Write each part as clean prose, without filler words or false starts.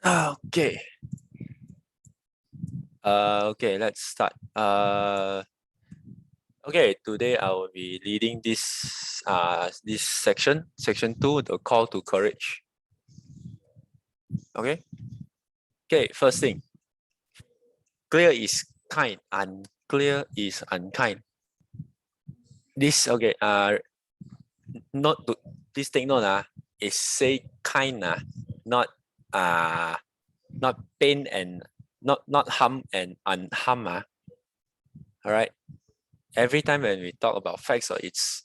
Okay. Okay, let's start. Okay, today I will be leading this section 2, the call to courage. Okay. Okay, first thing. Clear is kind, unclear is unkind. This okay, not to please take note, is say kind, not not pain and not harm and unharm. All right. Every time when we talk about facts, it's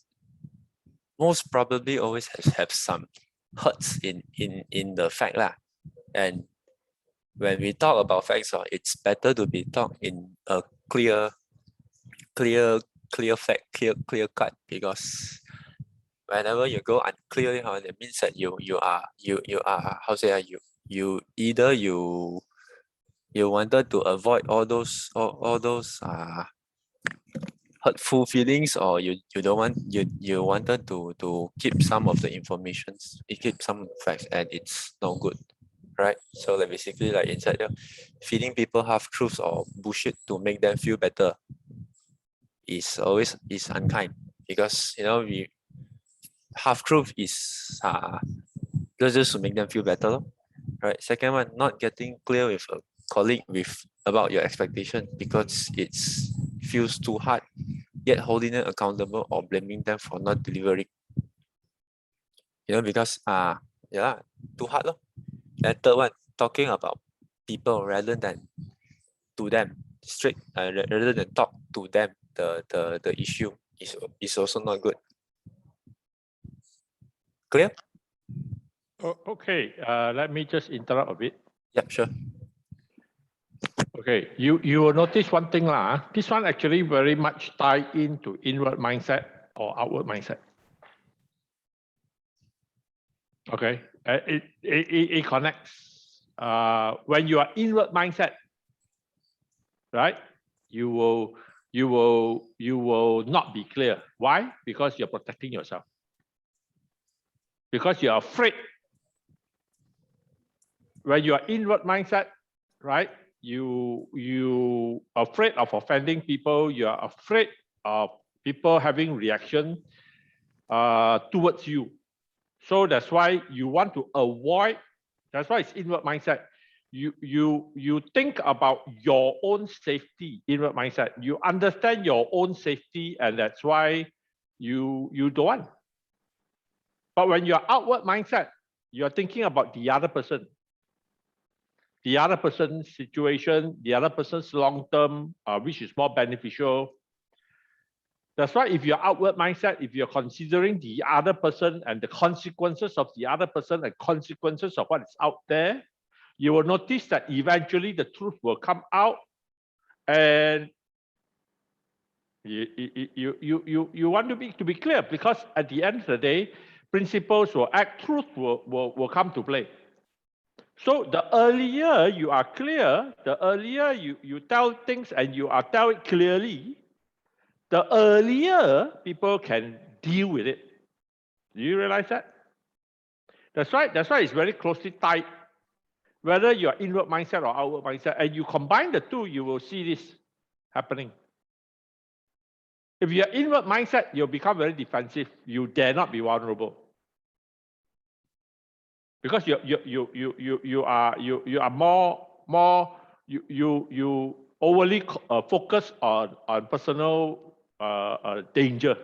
most probably always have some hurts in the fact lah. And when we talk about facts, it's better to be talked in a clear fact, clear cut, because whenever you go unclear, it means that you are how say you either you wanted to avoid all those hurtful feelings, or you don't want you wanted to keep some of the information, you keep some facts, and it's no good, right? So like basically like inside there, feeding people half truths or bullshit to make them feel better is always unkind, because we half truth is just to make them feel better, right? Second one, not getting clear with a colleague about your expectation because it feels too hard, yet holding them accountable or blaming them for not delivering. Because too hard. And third one, talking about people rather than to them straight, rather than talk to them the issue is also not good. Clear? Oh, okay, let me just interrupt a bit. Yeah, sure. Okay, you will notice one thing lah. This one actually very much tie into inward mindset or outward mindset. Okay, it connects. When you are inward mindset, right? You will not be clear. Why? Because you're protecting yourself. Because you're afraid. When you are inward mindset, right? You afraid of offending people. You are afraid of people having reaction towards you. So that's why you want to avoid. That's why it's inward mindset. You think about your own safety. Inward mindset. You understand your own safety, and that's why you don't want. But when you're outward mindset, you're thinking about the other person. The other person's situation, the other person's long term, which is more beneficial. That's why if you're outward mindset, if you're considering the other person and the consequences of the other person and consequences of what is out there, you will notice that eventually the truth will come out, and you want to be clear, because at the end of the day, principles will act, truth will come to play. So the earlier you are clear, the earlier you tell things and you are tell it clearly, the earlier people can deal with it. Do you realize that? That's right. That's why it's very closely tied. Whether you are inward mindset or outward mindset, and you combine the two, you will see this happening. If you are inward mindset, you'll become very defensive. You dare not be vulnerable. Because you are more you overly focus on personal danger,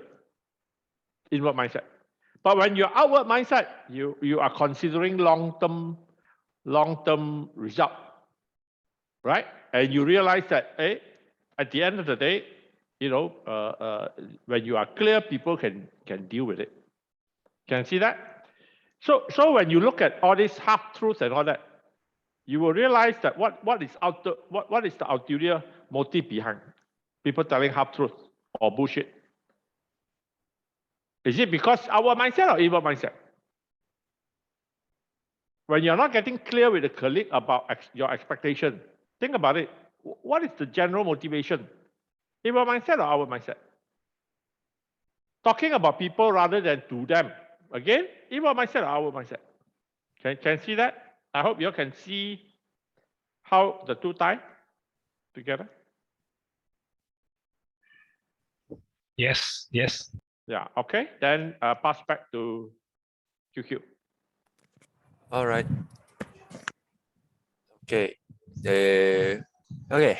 inward mindset. But when you're outward mindset, you are considering long-term result, right? And you realize that at the end of the day, when you are clear, people can deal with it. Can you see that? So when you look at all these half truths and all that, you will realize that what is the ulterior motive behind people telling half truth or bullshit? Is it because our mindset or inward mindset? When you're not getting clear with a colleague about your expectation, think about it. What is the general motivation? Inward mindset or outward mindset? Talking about people rather than to them. Again, inward mindset or outward mindset? Can you see that? I hope you can see how the two tie together. Yes, yes. Yeah, okay. Then pass back to QQ. All right. Okay. Okay.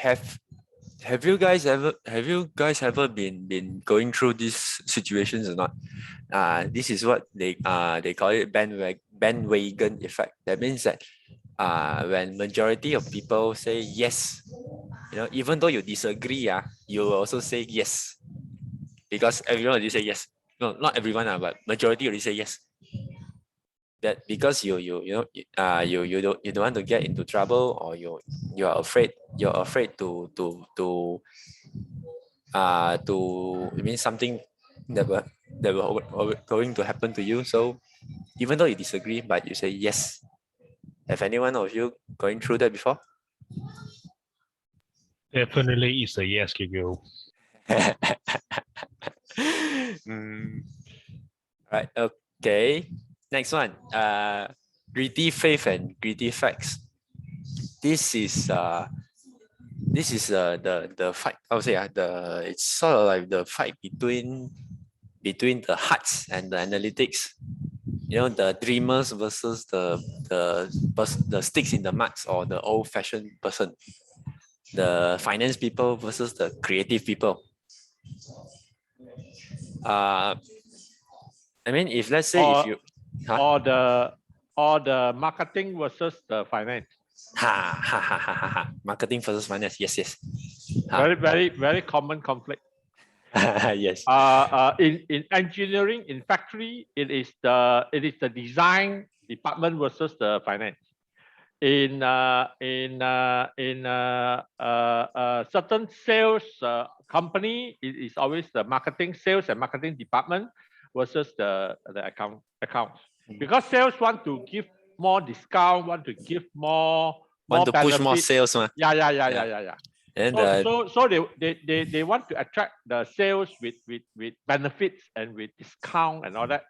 Have you guys ever been going through these situations or not? This is what they call it bandwagon effect. That means that when majority of people say yes, even though you disagree, you will also say yes because everyone already say yes. No, not everyone, but majority already say yes. That because you don't want to get into trouble, or you're afraid to it means something that will going to happen to you. So even though you disagree, but you say yes. Have anyone of you going through that before? Definitely is a yes, QQ. Right. Okay. Next one. Greedy faith and greedy facts. This is the fight. I would say it's sort of like the fight between the hearts and the analytics. The dreamers versus the sticks in the muds, or the old-fashioned person. The finance people versus the creative people. I mean, if let's say if you or the marketing versus the finance. Marketing versus finance. Yes. Very common conflict. Yes. In engineering, in factory, it is the design department versus the finance. In certain sales company, it is always the marketing, sales and marketing department versus the accounts. Because sales want to give more discount, want to give more to benefit. push more sales, Yeah. And so they want to attract the sales with benefits and with discount and all that.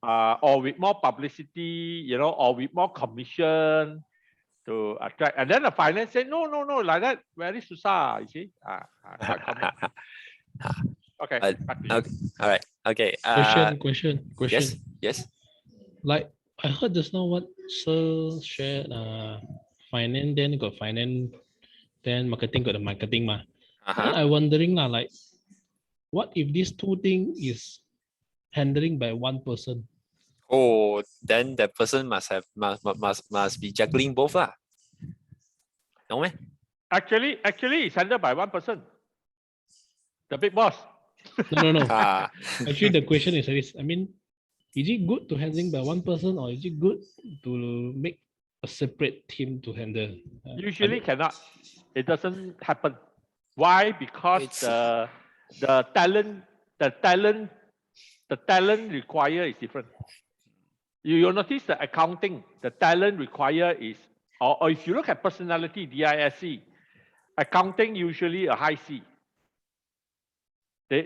Or with more publicity, or with more commission to attract. And then the finance say, no, like that, very susah, you see. Quite common. Okay. All right. Okay. Question. Yes. Like I heard just now what Sir shared, finance, then got finance, then marketing got the marketing ma. Then I wondering like, what if these two things is handling by one person? Oh, then that person must be juggling both lah. No meh? Actually, it's handled by one person. The big boss. No. Actually, the question is this. I mean, is it good to handling by one person, or is it good to make a separate team to handle? Usually cannot. It doesn't happen. Why? Because the talent required is different. You'll notice the accounting, the talent required is, or if you look at personality, DISC, accounting usually a high C. They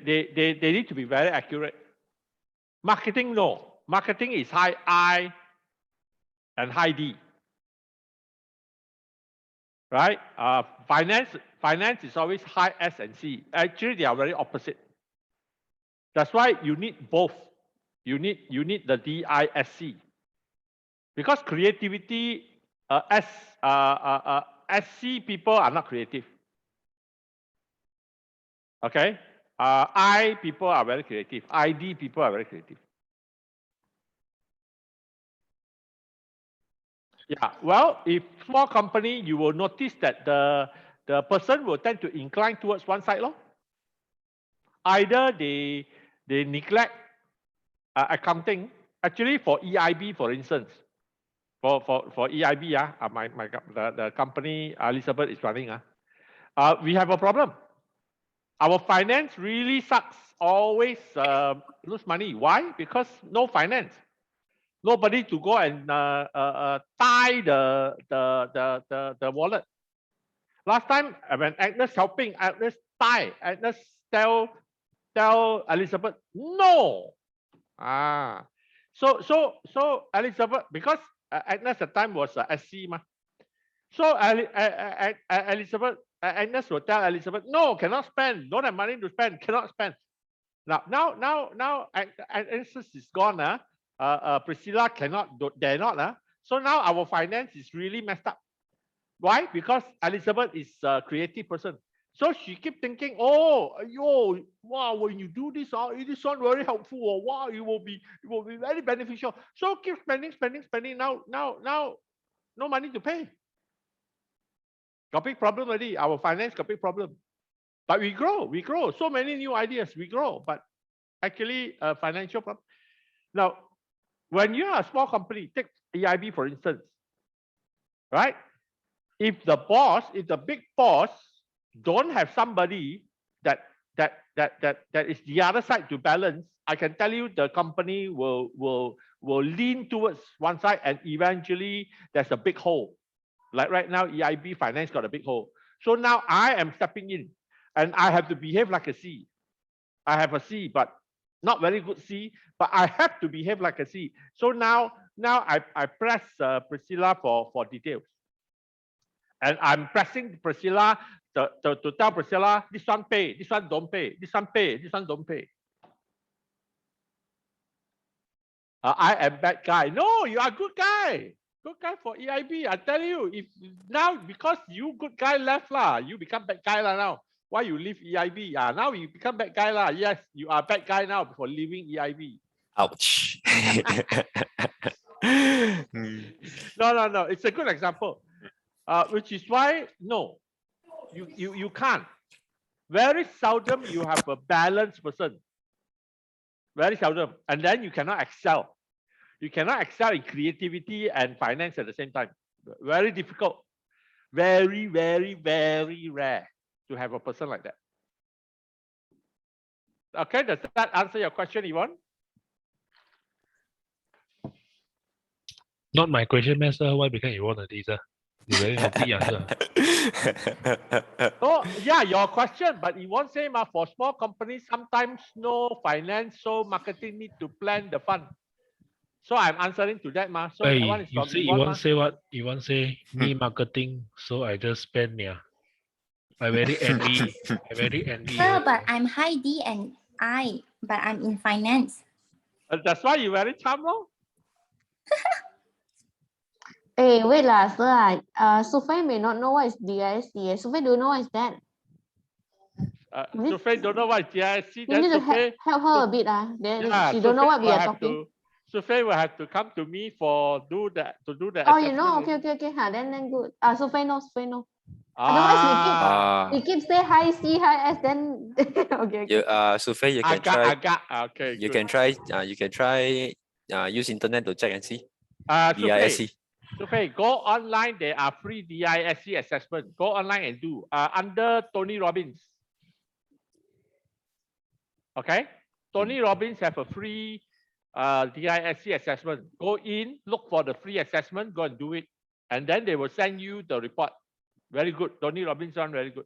need to be very accurate. Marketing, no. Marketing is high I and high D. Right? Finance is always high S and C. Actually, they are very opposite. That's why you need both. You need the DISC. Because creativity, SC people are not creative. Okay? I people are very creative. ID people are very creative. Yeah, well, if small company, you will notice that the person will tend to incline towards one side. Either they neglect accounting. Actually, for EIB, for instance, for EIB, the company Elizabeth is running, we have a problem. Our finance really sucks. Always lose money. Why? Because no finance. Nobody to go and tie the wallet. Last time when Agnes helping, Agnes tie. Agnes tell Elizabeth no. So Elizabeth, because Agnes at the time was SC ma. So Elizabeth, Agnes will tell Elizabeth, no, cannot spend, don't have money to spend, cannot spend. Now, Agnes is gone. Priscilla dare not. So now our finance is really messed up. Why? Because Elizabeth is a creative person. So she keep thinking, oh, wow, when you do this, it is not very helpful. Or wow, it will be very beneficial. So keep spending. Now, no money to pay. Got big problem already. Our finance got big problem. But we grow. So many new ideas, we grow. But actually, financial problem. Now, when you are a small company, take EIB for instance, right? If the big boss don't have somebody that is the other side to balance, I can tell you the company will lean towards one side and eventually there's a big hole. Like right now, EIB finance got a big hole. So now I am stepping in and I have to behave like a C. I have a C, but not very good C, but I have to behave like a C. So now I press Priscilla for details. And I'm pressing Priscilla to tell Priscilla, this one pay, this one don't pay, this one pay, this one don't pay. I am bad guy. No, you are good guy. Good guy for EIB. I tell you, if now because you good guy left lah, you become bad guy lah now. Why you leave EIB? Now you become bad guy lah. Yes, you are bad guy now for leaving EIB. Ouch. No. It's a good example. Which is why no, you can't. Very seldom you have a balanced person. Very seldom, and then you cannot excel. You cannot excel in creativity and finance at the same time. Very difficult. Very rare to have a person like that. Okay, does that answer your question, Yvonne? Not my question, Master. Why become you want a teaser? You very naughty answer. Oh, yeah, your question, but Yvonne say for small companies, sometimes no finance, so marketing need to plan the fund. So I'm answering to that, ma. So Hey, that one is you from say you Yvonne, want say what? You want say me marketing, so I just spend I very envy. I very envy. Sir, but I'm high D and I, but I'm in finance. That's why you very charm, no? Hey, wait lah, sir. Sufai may not know what is DISC. Sufai, do you know what is that? Sufai don't know what is DISC. You need to help her a bit. Then she don't know what we are talking. Sufai will have to come to me to do that. Oh, you know? Okay. Then good. Sufai knows. Otherwise, we keep say high C, high S. Then okay. Sufai, you can try. Okay. You can try. Use internet to check and see. DISC. Sufai, go online. There are free DISC assessment. Go online and do under Tony Robbins. Okay, Tony Robbins have a free DISC assessment. Go in, look for the free assessment, go and do it, and then they will send you the report. Very good, Tony Robbins one, very good.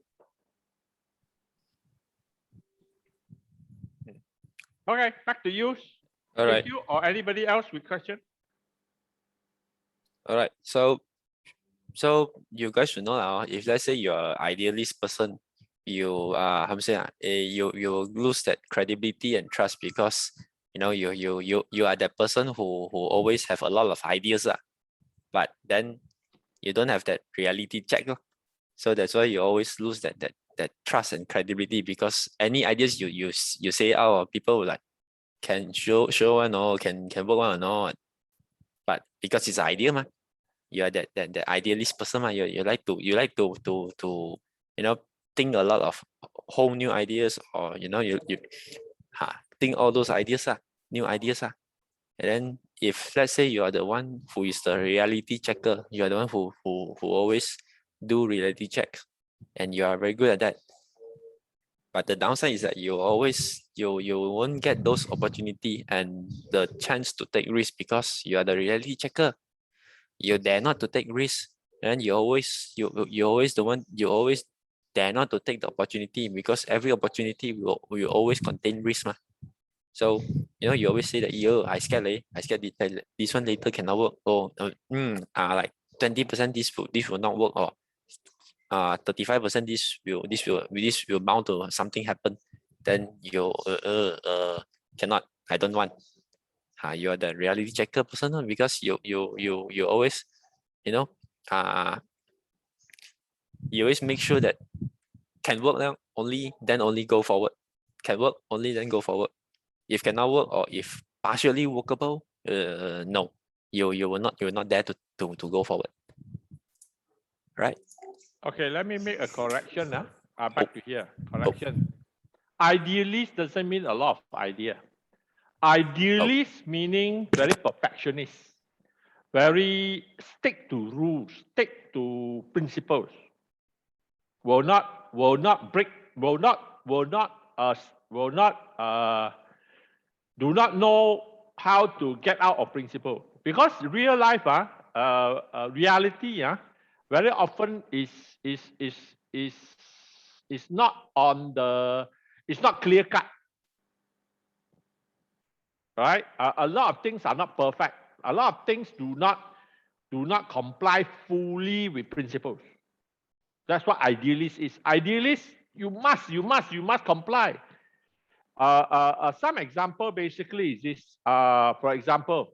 Okay, back to you. All right. You or anybody else with question? All right. So you guys should know if let's say you're an idealist person, you you lose that credibility and trust because you are that person who always have a lot of ideas, but then you don't have that reality check. So that's why you always lose that trust and credibility, because any ideas you say out, people will like can show one or can work one or not. But because it's an idea, you are that idealist person, you like to think a lot of whole new ideas, or you think all those ideas, new ideas, and then if let's say you are the one who is the reality checker, you are the one who always do reality checks, and you are very good at that. But the downside is that you won't get those opportunity and the chance to take risk because you are the reality checker. You dare not to take risks, and you always dare not to take the opportunity, because every opportunity will always contain risk. So you always say that, yo, I scared this one later cannot work. Or like 20% this will not work, or 35% this will bound to something happen. Then you cannot. I don't want. You are the reality checker person, because you always you always make sure that can work now only go forward. Can work only then go forward. If cannot work, or if partially workable, no, you will not dare to go forward. Right? Okay, let me make a correction now. Back to here. Correction. Idealist doesn't mean a lot of idea. Idealist meaning very perfectionist, very stick to rules, stick to principles. Will not break, do not know how to get out of principle. Because real life, reality, very often is not on the, it's not clear cut. Right? A lot of things are not perfect. A lot of things do not comply fully with principles. That's what idealist is. Idealist, you must comply. Some example basically is this. For example,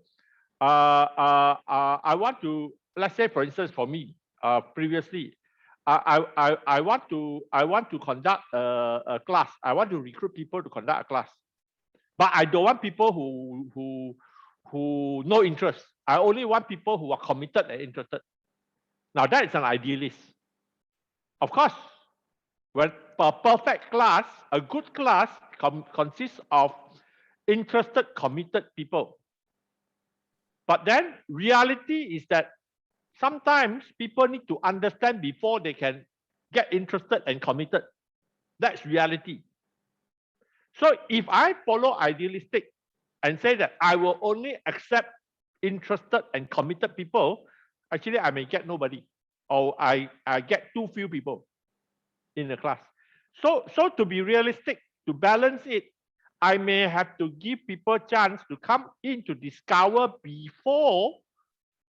I want to, let's say for instance for me, previously, I want to conduct a class. I want to recruit people to conduct a class, but I don't want people who no interest. I only want people who are committed and interested. Now that is an idealist. Of course, when a perfect class, a good class consists of interested, committed people. But then reality is that sometimes people need to understand before they can get interested and committed. That's reality. So if I follow idealistic and say that I will only accept interested and committed people, actually I may get nobody, or I get too few people in the class. So to be realistic, to balance it, I may have to give people a chance to come in to discover before.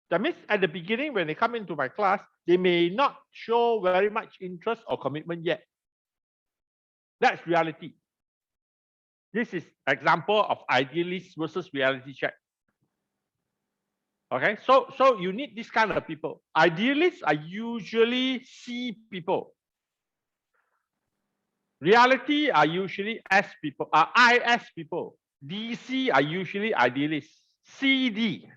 That means at the beginning, when they come into my class, they may not show very much interest or commitment yet. That's reality. This is example of idealist versus reality check. Okay, so you need this kind of people. Idealists are usually C people. Reality are usually S people, IS people. DC are usually idealists. CD.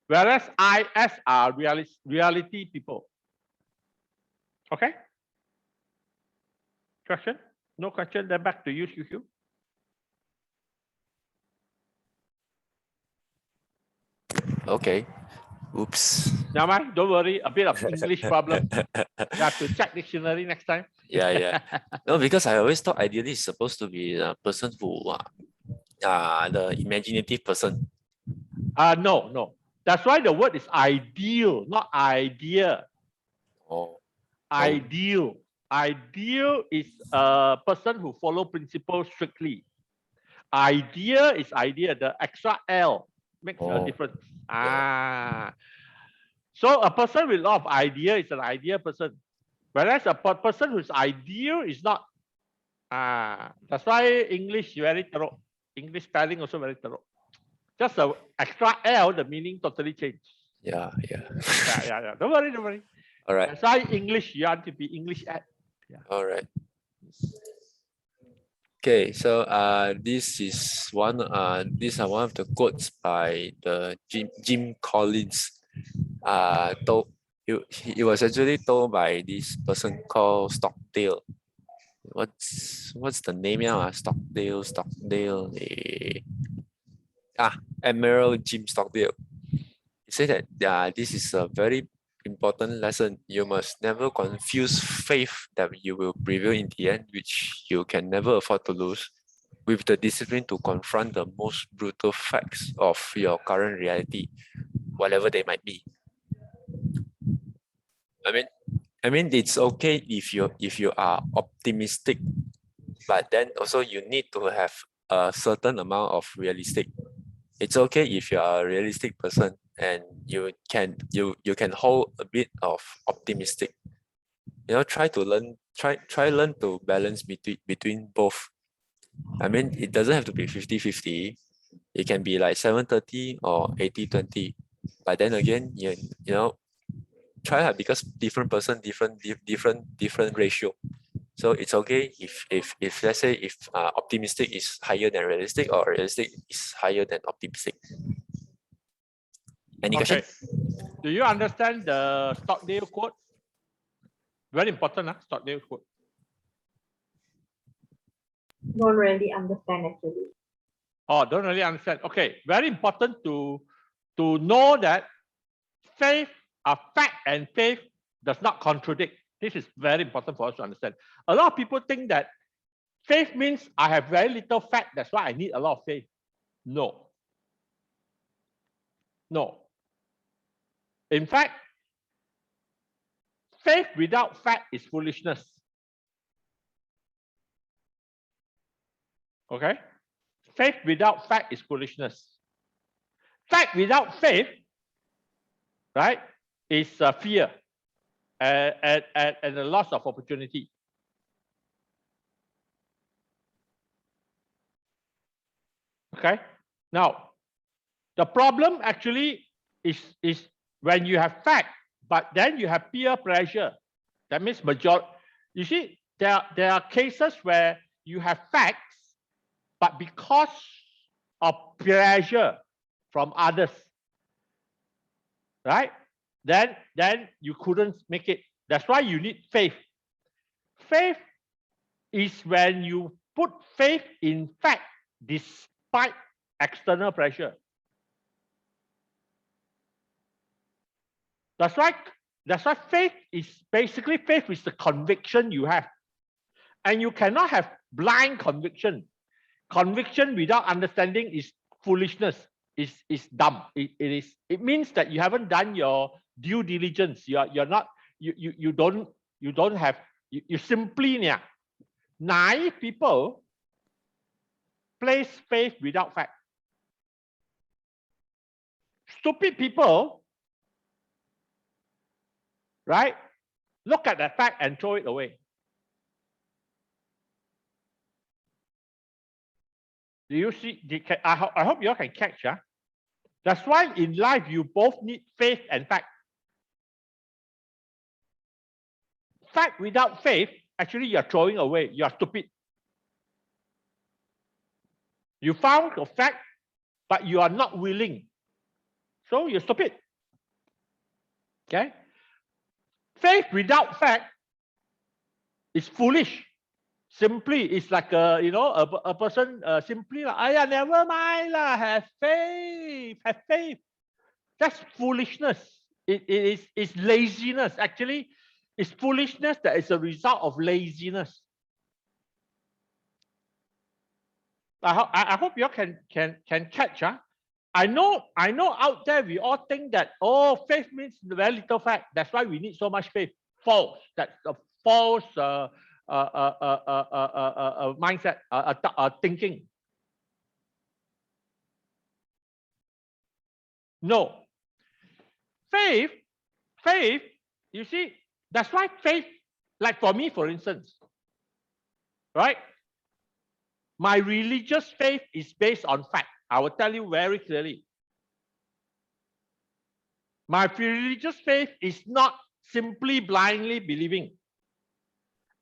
Whereas IS are reality people. Okay? Question? No question, then back to you, QQ. Okay. Oops. Never mind, don't worry, a bit of English problem. You have to check dictionary next time. Yeah. No, because I always thought ideally is supposed to be a person who the imaginative person. No. That's why the word is ideal, not idea. Oh. Ideal. Ideal is a person who follow principles strictly. Idea is idea. The extra L makes a difference. So a person with a lot of idea is an idea person. Whereas a person who's ideal is not. That's why English very thorough. English spelling also very thorough. Just the extra L, the meaning totally changed. Yeah. Don't worry. All right. That's why English, you have to be English at. Yeah. All right. Okay, so these are one of the quotes by the Jim Collins. It was actually told by this person called Stockdale. What's the name now? Stockdale. Admiral Jim Stockdale. He said that this is a very important lesson. You must never confuse faith that you will prevail in the end, which you can never afford to lose, with the discipline to confront the most brutal facts of your current reality, whatever they might be. I mean, it's okay if you are optimistic, but then also you need to have a certain amount of realistic. It's okay if you are a realistic person and you can hold a bit of optimistic. You know, try learn to balance between both. I mean, it doesn't have to be 50-50. It can be like 70-30 or 80-20. But then again, you know, try hard because different person, different ratio. So it's okay if let's say if optimistic is higher than realistic or realistic is higher than optimistic. Any question? Okay. Do you understand the Stockdale quote? Very important, Stockdale quote. Don't really understand actually. Oh, don't really understand. Okay, very important to know that faith, fact and faith does not contradict. This is very important for us to understand. A lot of people think that faith means I have very little fact, that's why I need a lot of faith. No. No. In fact, faith without fact is foolishness. Okay? Faith without fact is foolishness. Fact without faith, right, is fear and the loss of opportunity. Okay? Now, the problem actually is when you have fact, but then you have peer pressure. That means majority. You see, there are cases where you have facts, but because of pressure from others, right? Then you couldn't make it. That's why you need faith. Faith is when you put faith in fact despite external pressure. That's why faith is basically faith is the conviction you have. And you cannot have blind conviction. Conviction without understanding is foolishness, is dumb. It means that you haven't done your due diligence. You simply naive people place faith without fact. Stupid people, right, look at that fact and throw it away. Do you see? I hope you all can catch. That's why in life you both need faith and fact. Fact without faith, actually you're throwing away. You're stupid. You found a fact, but you are not willing. So you're stupid. Okay? Faith without fact is foolish. Simply, it's like a person simply like, never mind lah, have faith. That's foolishness. It's laziness. Actually, it's foolishness that is a result of laziness. I hope you all can catch. I know out there we all think that faith means very little fact. That's why we need so much faith. False. That's a false mindset, thinking. No. Faith, you see, that's why faith, like for me, for instance, right? My religious faith is based on fact. I will tell you very clearly. My religious faith is not simply blindly believing.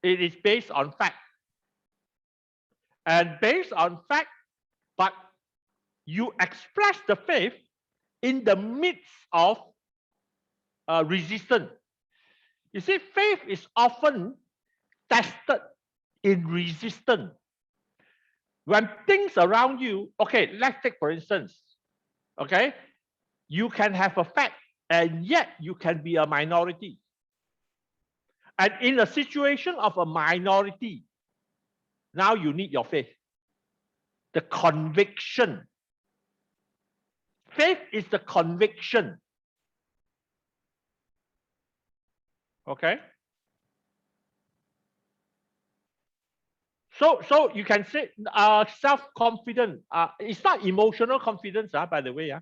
It is based on fact. And based on fact, but you express the faith in the midst of resistance. You see, faith is often tested in resistance. When things around you, okay, let's take for instance, okay, you can have a fact and yet you can be a minority. And in a situation of a minority, now you need your faith. The conviction. Faith is the conviction. Okay? So you can say self-confident. It's not emotional confidence, by the way.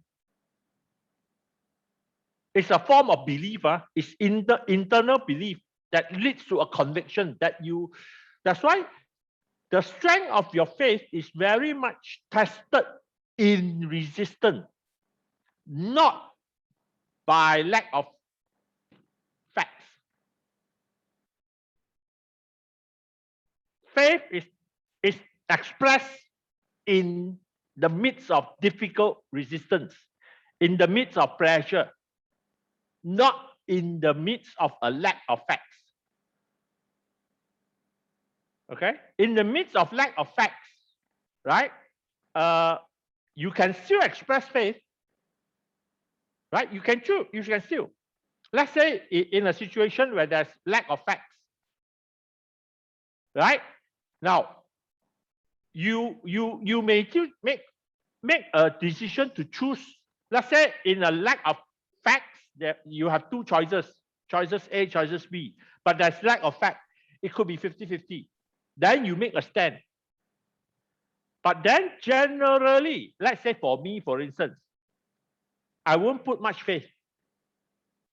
It's a form of belief. It's in the internal belief that leads to a conviction that you. That's why the strength of your faith is very much tested in resistance, not by lack of facts. Faith is expressed in the midst of difficult resistance, in the midst of pressure, not in the midst of a lack of facts. Okay? In the midst of lack of facts, right? You can still express faith, right? You can still. Let's say in a situation where there's lack of facts, right? Now, you may make a decision to choose. Let's say in a lack of facts, that you have two choices A, choices B, but there's lack of fact. It could be 50-50. Then you make a stand. But then generally, let's say for me, for instance, I won't put much faith.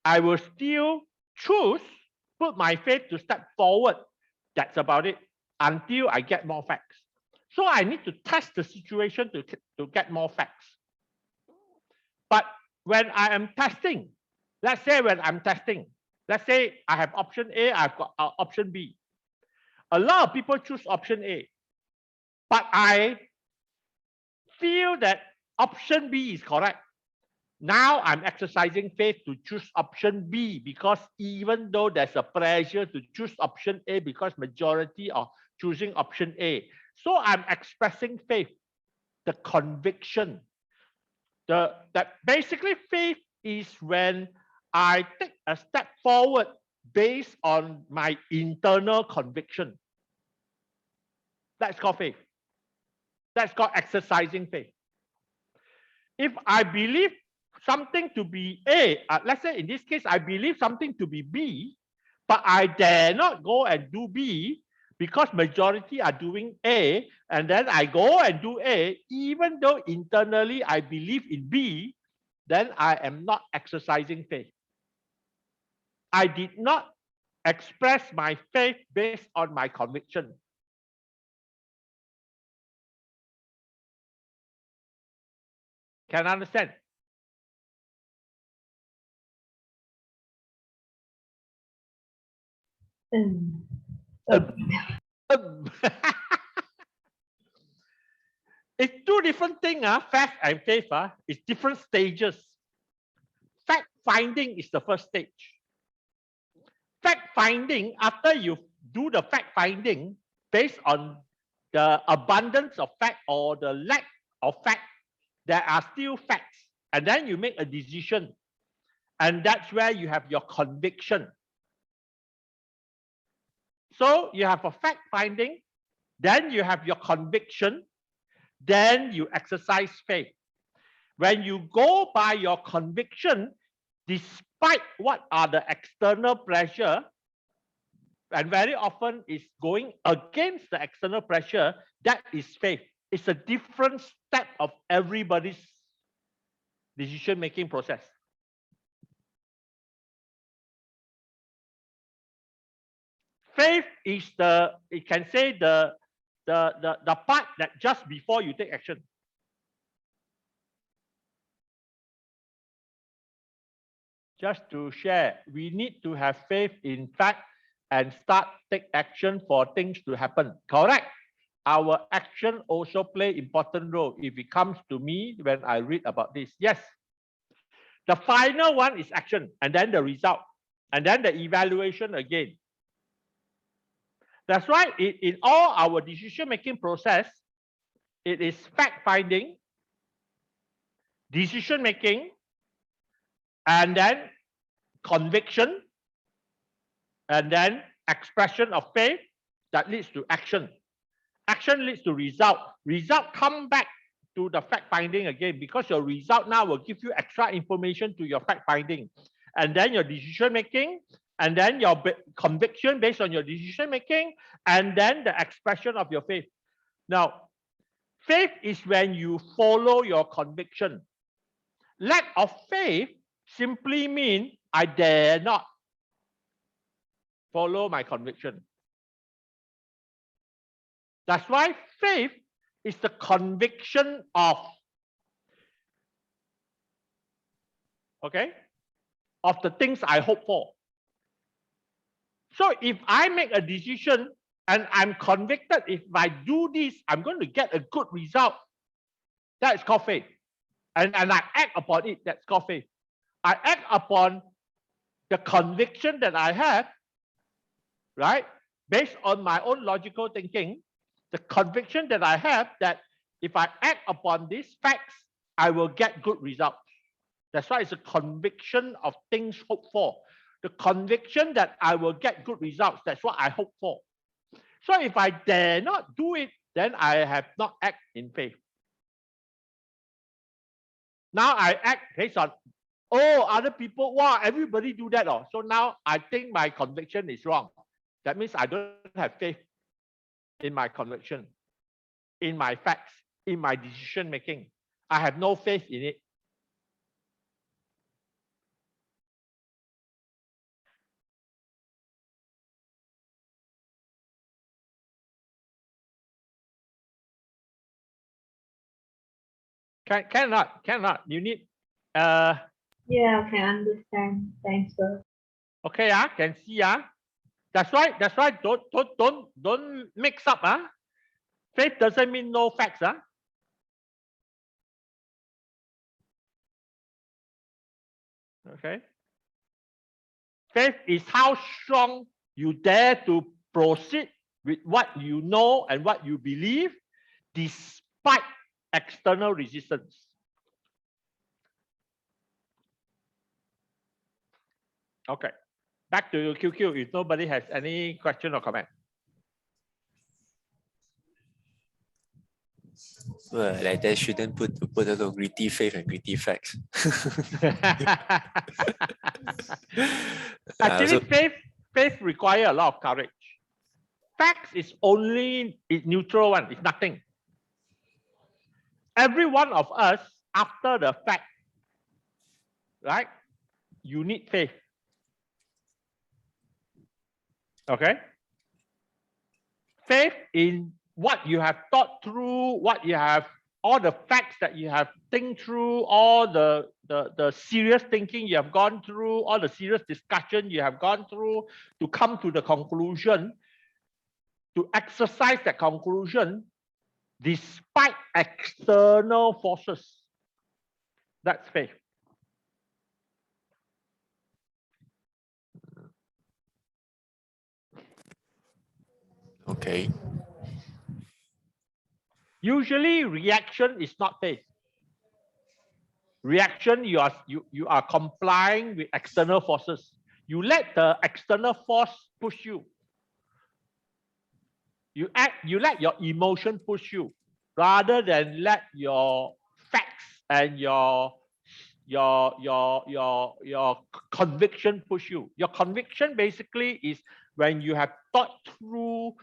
I will still put my faith to step forward. That's about it, until I get more facts. So I need to test the situation to get more facts. But when I am testing, let's say let's say I have option A, I've got option B. A lot of people choose option A, but I feel that option B is correct. Now I'm exercising faith to choose option B, because even though there's a pressure to choose option A because majority are choosing option A. So I'm expressing faith, the conviction. That basically faith is when I take a step forward based on my internal conviction. That's called faith. That's called exercising faith. If I believe something to be A, let's say in this case, I believe something to be B, but I dare not go and do B because majority are doing A, and then I go and do A, even though internally I believe in B, then I am not exercising faith. I did not express my faith based on my conviction. Can I understand? It's two different things, fact and faith. It's different stages. Fact finding is the first stage. Fact finding, after you do the fact finding based on the abundance of fact or the lack of fact, there are still facts, and then you make a decision, and that's where you have your conviction. So you have a fact finding, then you have your conviction, then you exercise faith. When you go by your conviction, despite what are the external pressure, and very often is going against the external pressure, that is faith. It's a different step of everybody's decision-making process. Faith is it can say the part that just before you take action. Just to share, we need to have faith in fact and take action for things to happen. Correct? Our action also play important role if it comes to me when I read about this. Yes. The final one is action, and then the result, and then the evaluation again. That's why in all our decision-making process, it is fact-finding, decision-making, and then conviction, and then expression of faith that leads to action. Action leads to result. Result come back to the fact-finding again, because your result now will give you extra information to your fact-finding. And then your decision-making and then your conviction based on your decision making, and then the expression of your faith. Now, faith is when you follow your conviction. Lack of faith simply means I dare not follow my conviction. That's why faith is the conviction of, okay, of the things I hope for. So if I make a decision and I'm convicted, if I do this, I'm going to get a good result, that's called faith. And I act upon it, that's called faith. I act upon the conviction that I have, right? Based on my own logical thinking, the conviction that I have that if I act upon these facts, I will get good results. That's why it's a conviction of things hoped for. The conviction that I will get good results, that's what I hope for. So if I dare not do it, then I have not act in faith. Now I act based on, oh, other people, wow, everybody do that. Oh. So now I think my conviction is wrong. That means I don't have faith in my conviction, in my facts, in my decision making. I have no faith in it. Cannot. You need Yeah, I can understand. Thanks, sir. okay, can see. That's why don't mix up. Faith doesn't mean no facts. Okay. Faith is how strong you dare to proceed with what you know and what you believe, despite external resistance. Okay, back to QQ. If nobody has any question or comment. Well, like they shouldn't put a little gritty faith and gritty facts. Actually, So- faith requires a lot of courage. Facts is only neutral one. It's nothing. Every one of us, after the fact, right? You need faith. Okay. Faith in what you have thought through, what you have, all the facts that you have think through, all the serious thinking you have gone through, all the serious discussion you have gone through to come to the conclusion, to exercise that conclusion despite external forces. That's faith. Okay. Usually reaction is not faith. Reaction, you are complying with external forces. You let the external force push you. You let your emotion push you rather than let your facts and your conviction push you. Your conviction basically is when you have thought through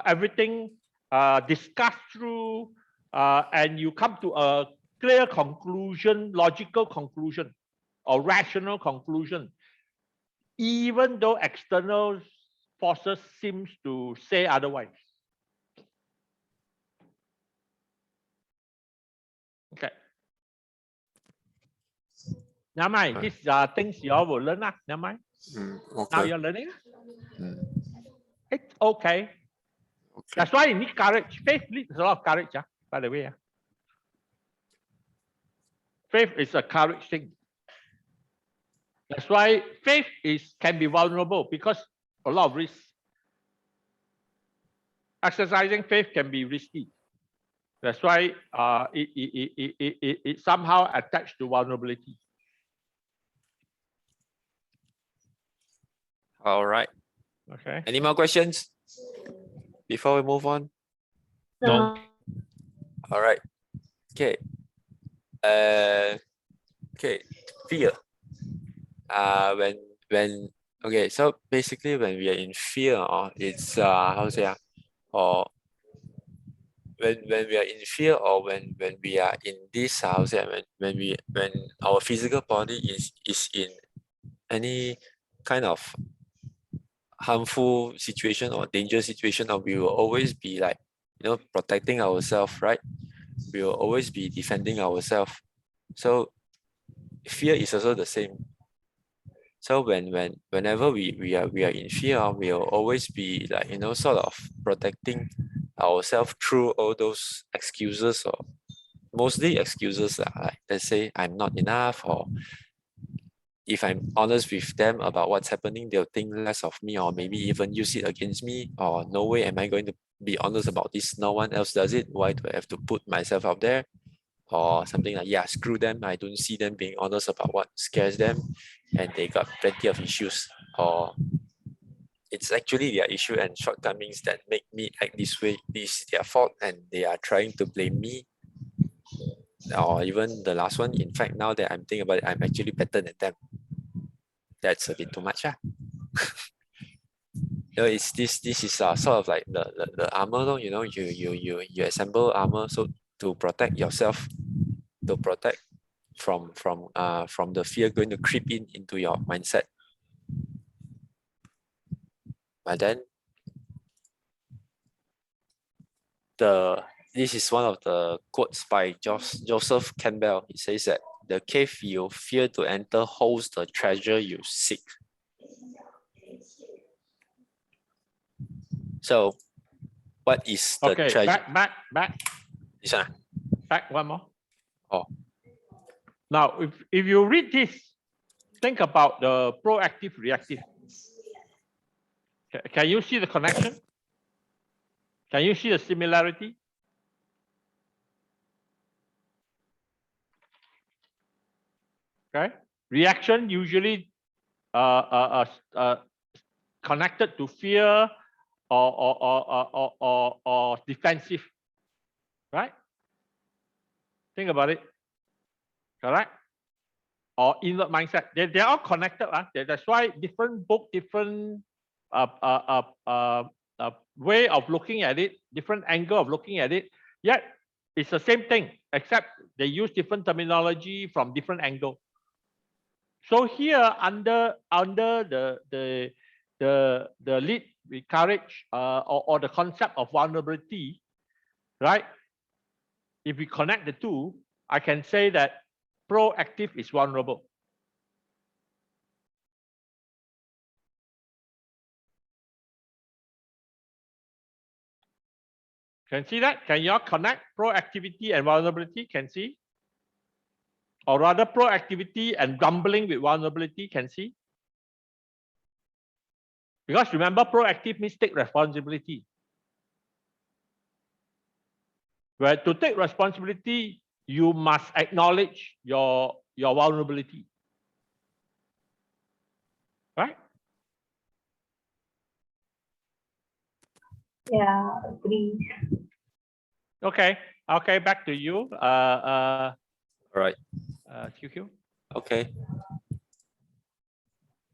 everything, discussed through, and you come to a clear conclusion, logical conclusion, or rational conclusion, even though external forces seems to say otherwise. Okay. Never mind. These are things you all will learn. Never mind. Okay. Now you're learning. Mm. It's okay. That's why you need courage. Faith needs a lot of courage, by the way. Faith is a courage thing. That's why faith can be vulnerable because a lot of risk. Exercising faith can be risky. That's why it somehow attached to vulnerability. All right. Okay. Any more questions before we move on? No. All right. Okay. Okay. Fear. Okay, so basically when we are in fear, it's how to say, or when we are in fear, or when we are in this how to say, when our physical body is in any kind of harmful situation or dangerous situation, or we will always be like, protecting ourselves, right? We will always be defending ourselves. So fear is also the same. So whenever we are in fear, we'll always be like, sort of protecting ourselves through all those excuses, or mostly excuses, like let's say I'm not enough, or if I'm honest with them about what's happening, they'll think less of me, or maybe even use it against me, or no way am I going to be honest about this, no one else does it, why do I have to put myself out there? Or something like, yeah, screw them, I don't see them being honest about what scares them, and they got plenty of issues, or it's actually their issue and shortcomings that make me act this way, this is their fault, and they are trying to blame me. Or even the last one, in fact, now that I'm thinking about it, I'm actually better than them. That's a bit too much. It's this is sort of like the armor, you assemble armor so to protect yourself, to protect from the fear going to creep into your mindset. But then this is one of the quotes by Joseph Campbell. He says that the cave you fear to enter holds the treasure you seek. So what is the Okay, treasure? back. This one. Back one more. Oh. Now, if you read this, think about the proactive, reactive. Can you see the connection? Can you see the similarity? Okay, reaction usually connected to fear or defensive, right? Think about it. Correct? Or inward mindset. They're all connected. That's why different book, different way of looking at it, different angle of looking at it. Yet it's the same thing, except they use different terminology from different angle. So here under the lead with courage or the concept of vulnerability, right? If we connect the two, I can say that proactive is vulnerable. Can see that? Can you all connect proactivity and vulnerability? Can see? Or rather proactivity and grumbling with vulnerability, can see? Because remember, proactive means take responsibility. Where to take responsibility, you must acknowledge your vulnerability. Right? Yeah, agree. Okay, back to you. All right. QQ. Okay.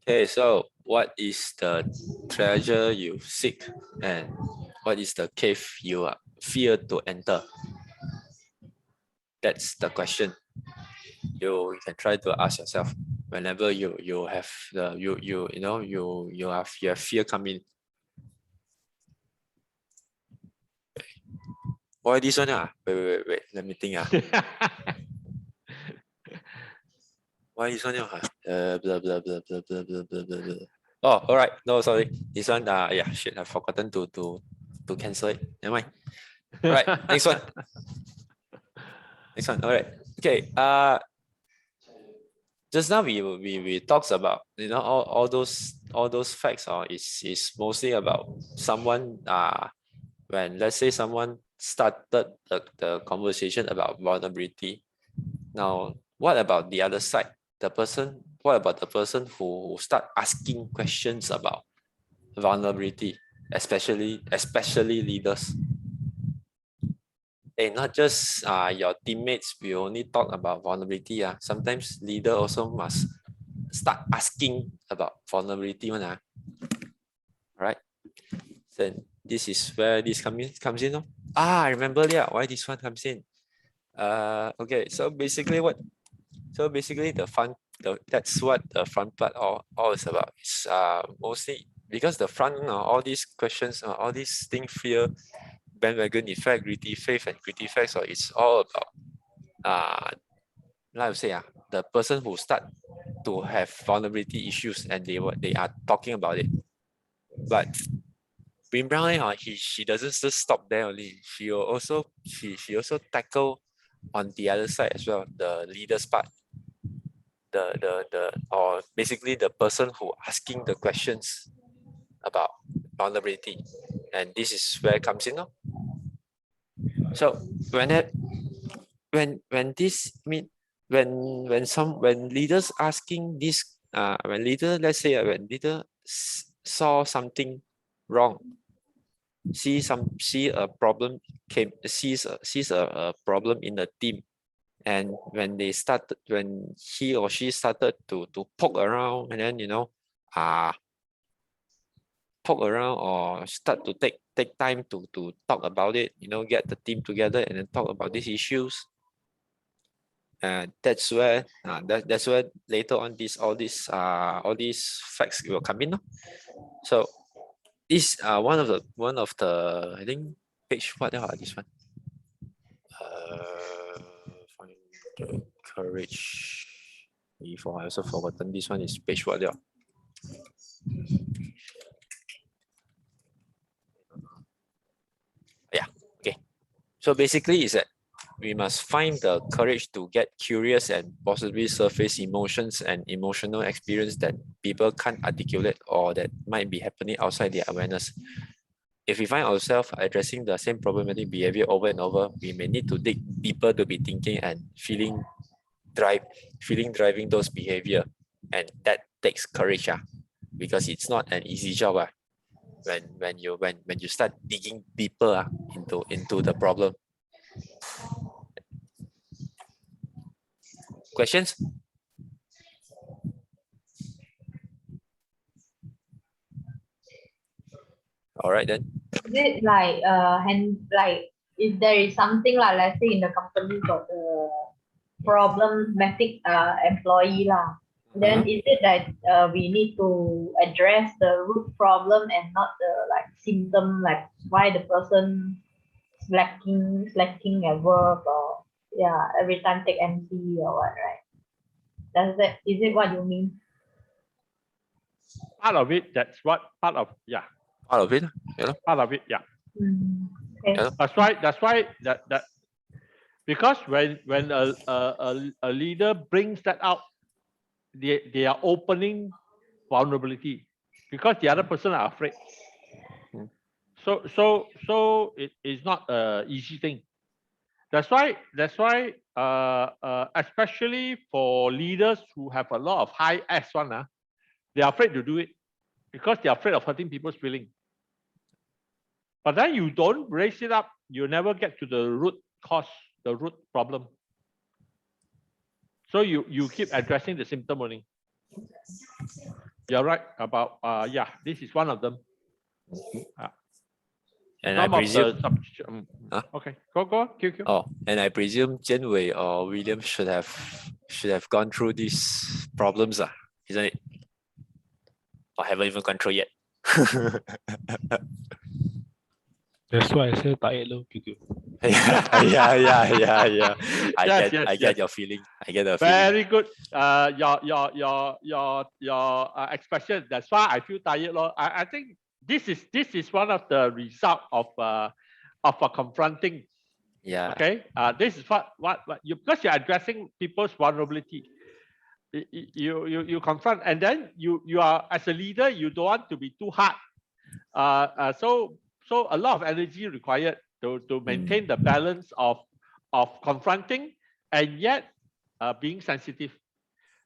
Okay, so what is the treasure you seek, and what is the cave you fear to enter? That's the question. You can try to ask yourself whenever you have the you have fear coming. Why this one? Wait. Let me think. Why this one? Blah, blah, blah, blah, blah, blah, blah, blah, blah. Oh, all right. No, sorry. This one, yeah, shit. I've forgotten to cancel it. Never mind. All right. Next one. Next one. All right. Okay. Just now we talked about all those facts. Is mostly about someone. When let's say someone started the conversation about vulnerability. Now, what about the other side? What about the person who start asking questions about vulnerability, especially leaders? And not just your teammates will only talk about vulnerability. Sometimes leader also must start asking about vulnerability one. All right. Then this is where this comes in. No? I remember why this one comes in. Okay, so basically that's what the front part all is about. It's mostly because the front all these questions, all these things, fear, bandwagon effect, gritty faith, and gritty facts. So it's all about like I say, the person who start to have vulnerability issues and they are talking about it. But Brené Brown, she doesn't just stop there only. She also tackle on the other side as well, the leader's part. Or basically the person who asking the questions about vulnerability. And this is where it comes in. No? So when leaders asking this, when leader saw something wrong, sees a problem sees a problem in the team, and when he or she started to poke around, and then poke around or start to take time to talk about it, get the team together and then talk about these issues. That's where later on all these facts will come in. No? So this one of the I think page what this one. Find the courage. Before I also forgotten this one is page what? Yeah. Okay. So basically, is that we must find the courage to get curious and possibly surface emotions and emotional experience that people can't articulate or that might be happening outside their awareness. If we find ourselves addressing the same problematic behavior over and over, we may need to dig deeper to be thinking and feeling driving those behavior, and that takes courage, because it's not an easy job. When you start digging deeper into the problem. Questions? All right then. Is it like if there is something like, let's say in the company got a problematic employee lah, then is it that we need to address the root problem and not the symptom, like why the person slacking at work, or every time take MC or what, right? Is it what you mean? Part of it, that's what part of Part of it, part of it, Okay. Yeah. That's why that because when a leader brings that out, they are opening vulnerability because the other person are afraid. So it is not an easy thing. That's why especially for leaders who have a lot of high S one, they are afraid to do it because they are afraid of hurting people's feeling. But then you don't raise it up, you never get to the root cause, the root problem. So you keep addressing the symptom only. You're right about this is one of them. And I presume okay, go. Oh, and I presume Jian Wei or William should have gone through these problems, isn't it? Or haven't even gone through yet. That's why I say tired low, QQ. Yeah. I get yes. your feeling. I get the feeling. Very good. Your expression. That's why I feel tired, Lord. I think this is one of the result of a confronting. Yeah. Okay. This is what you, because you're addressing people's vulnerability. You confront, and then you are, as a leader, you don't want to be too hard. So a lot of energy required to maintain the balance of confronting and yet being sensitive.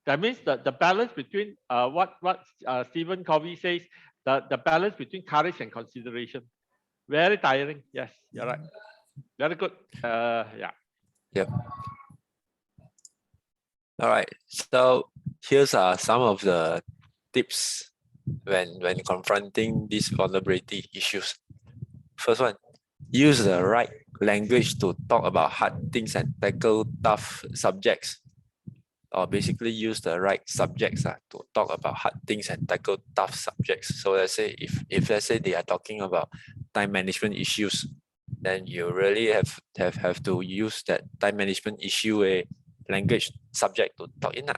That means the balance between what Stephen Covey says, the balance between courage and consideration. Very tiring. Yes, you're right. Very good. Yeah. Yep. All right. So Here's some of the tips when confronting these vulnerability issues. First one, use the right language to talk about hard things and tackle tough subjects. Or basically use the right subjects to talk about hard things and tackle tough subjects. So let's say if let's say they are talking about time management issues, then you really have to use that time management issue language subject to talk in.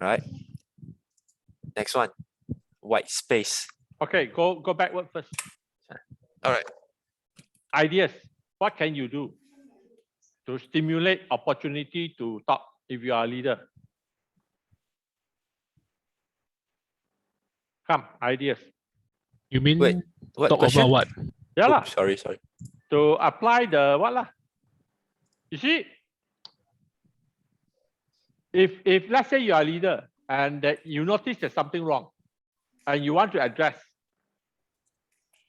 Right? Next one, white space. Okay, go backward first. All right. Ideas. What can you do to stimulate opportunity to talk if you are a leader? Come, ideas. You mean Wait, what talk question? about what? Yeah lah. Oops, sorry. To apply the what lah? You see, if let's say you are a leader and that you notice there's something wrong and you want to address,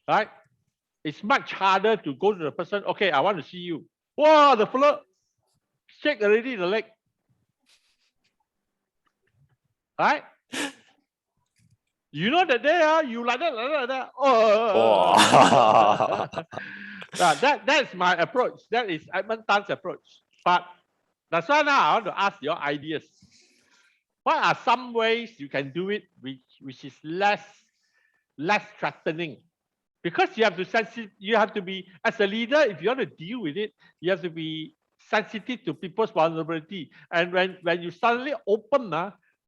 right? It's much harder to go to the person, okay, I want to see you. Wow, the fellow shake already the leg. Right? You know that day, you like that. Oh. That's my approach. That is Edmund Tan's approach. But that's why now I want to ask your ideas. What are some ways you can do it which is less threatening? Because you have to be, as a leader, if you want to deal with it, you have to be sensitive to people's vulnerability. And when you suddenly open,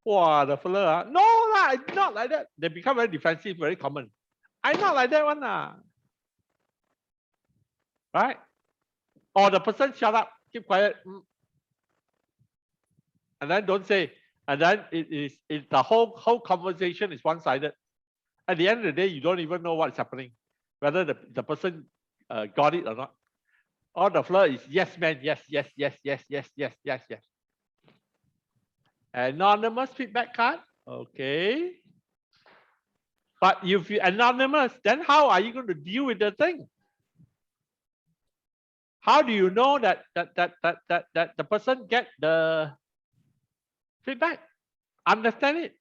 wow, the fella, no, it's not like that. They become very defensive, very common. I'm not like that one. Right? Or the person shut up, keep quiet. And then don't say. And then it's the whole conversation is one-sided. At the end of the day, you don't even know what's happening, whether the person got it or not. All the flow is yes, man, yes. Anonymous feedback card, okay. But if you're anonymous, then how are you going to deal with the thing? How do you know that the person get the feedback, understand it?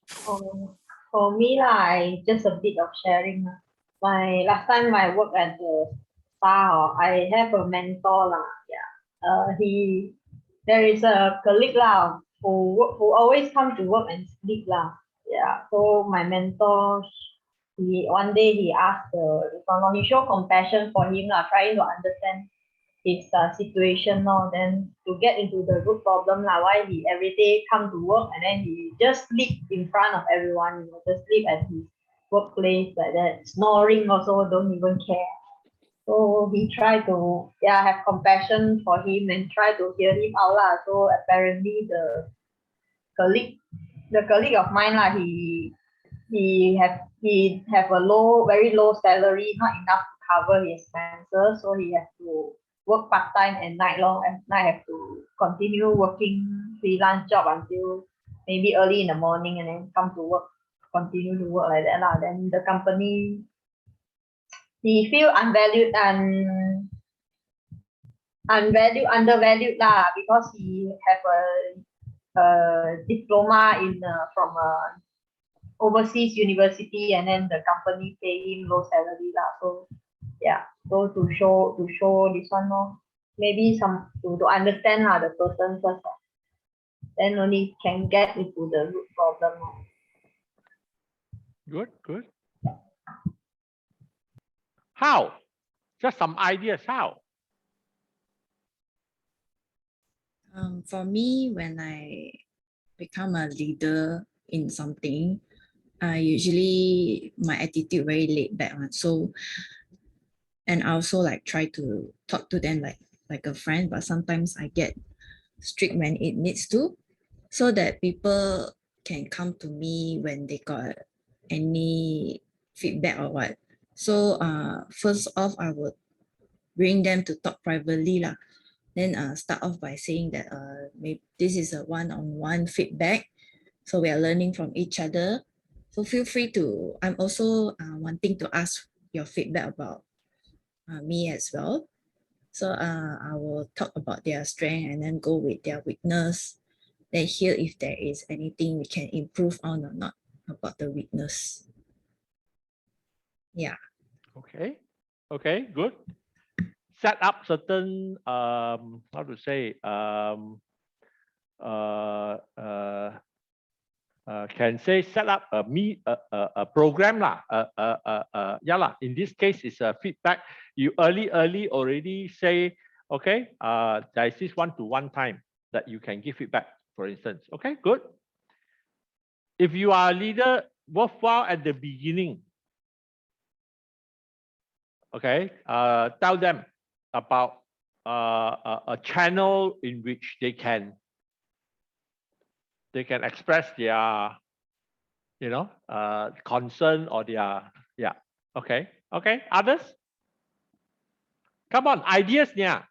For me, just a bit of sharing. Last time I worked at the spa, I have a mentor. There is a colleague who always come to work and sleep. So my mentor, one day he asked he showed compassion for him, trying to understand his situation now. Then to get into the root problem, why he every day come to work and then he just sleep in front of everyone, just sleep at his workplace like that, snoring also, don't even care. So he tried to have compassion for him and try to hear him out. So apparently the colleague of mine, he have a very low salary, not enough to cover his expenses, so he has to work part-time at night and I have to continue working freelance job until maybe early in the morning and then come to work, continue to work like that. Then the company, he feel undervalued because he have a diploma from a overseas university and then the company pay him low salary. So to show this one, maybe to understand the person first, then only can get into the root problem. Good. How? Just some ideas. How? For me, when I become a leader in something, usually my attitude very laid back. And I also try to talk to them like a friend, but sometimes I get strict when it needs to, so that people can come to me when they got any feedback or what. So first off, I would bring them to talk privately. Then start off by saying that maybe this is a one-on-one feedback. So we are learning from each other. So feel free to, I'm also wanting to ask your feedback about me as well. So I will talk about their strength and then go with their weakness. Then hear if there is anything we can improve on or not about the weakness. Yeah. Okay. Okay, good. Set up certain how to say can say set up a program lah. Yeah lah. In this case, it's a feedback. You early already say, okay, there is this one-to-one time that you can give feedback, for instance. Okay, good. If you are a leader, worthwhile at the beginning. Okay, tell them about a channel in which they can express their, you know, concern or their, yeah. Okay, okay. Others? Come on, ideas, yeah.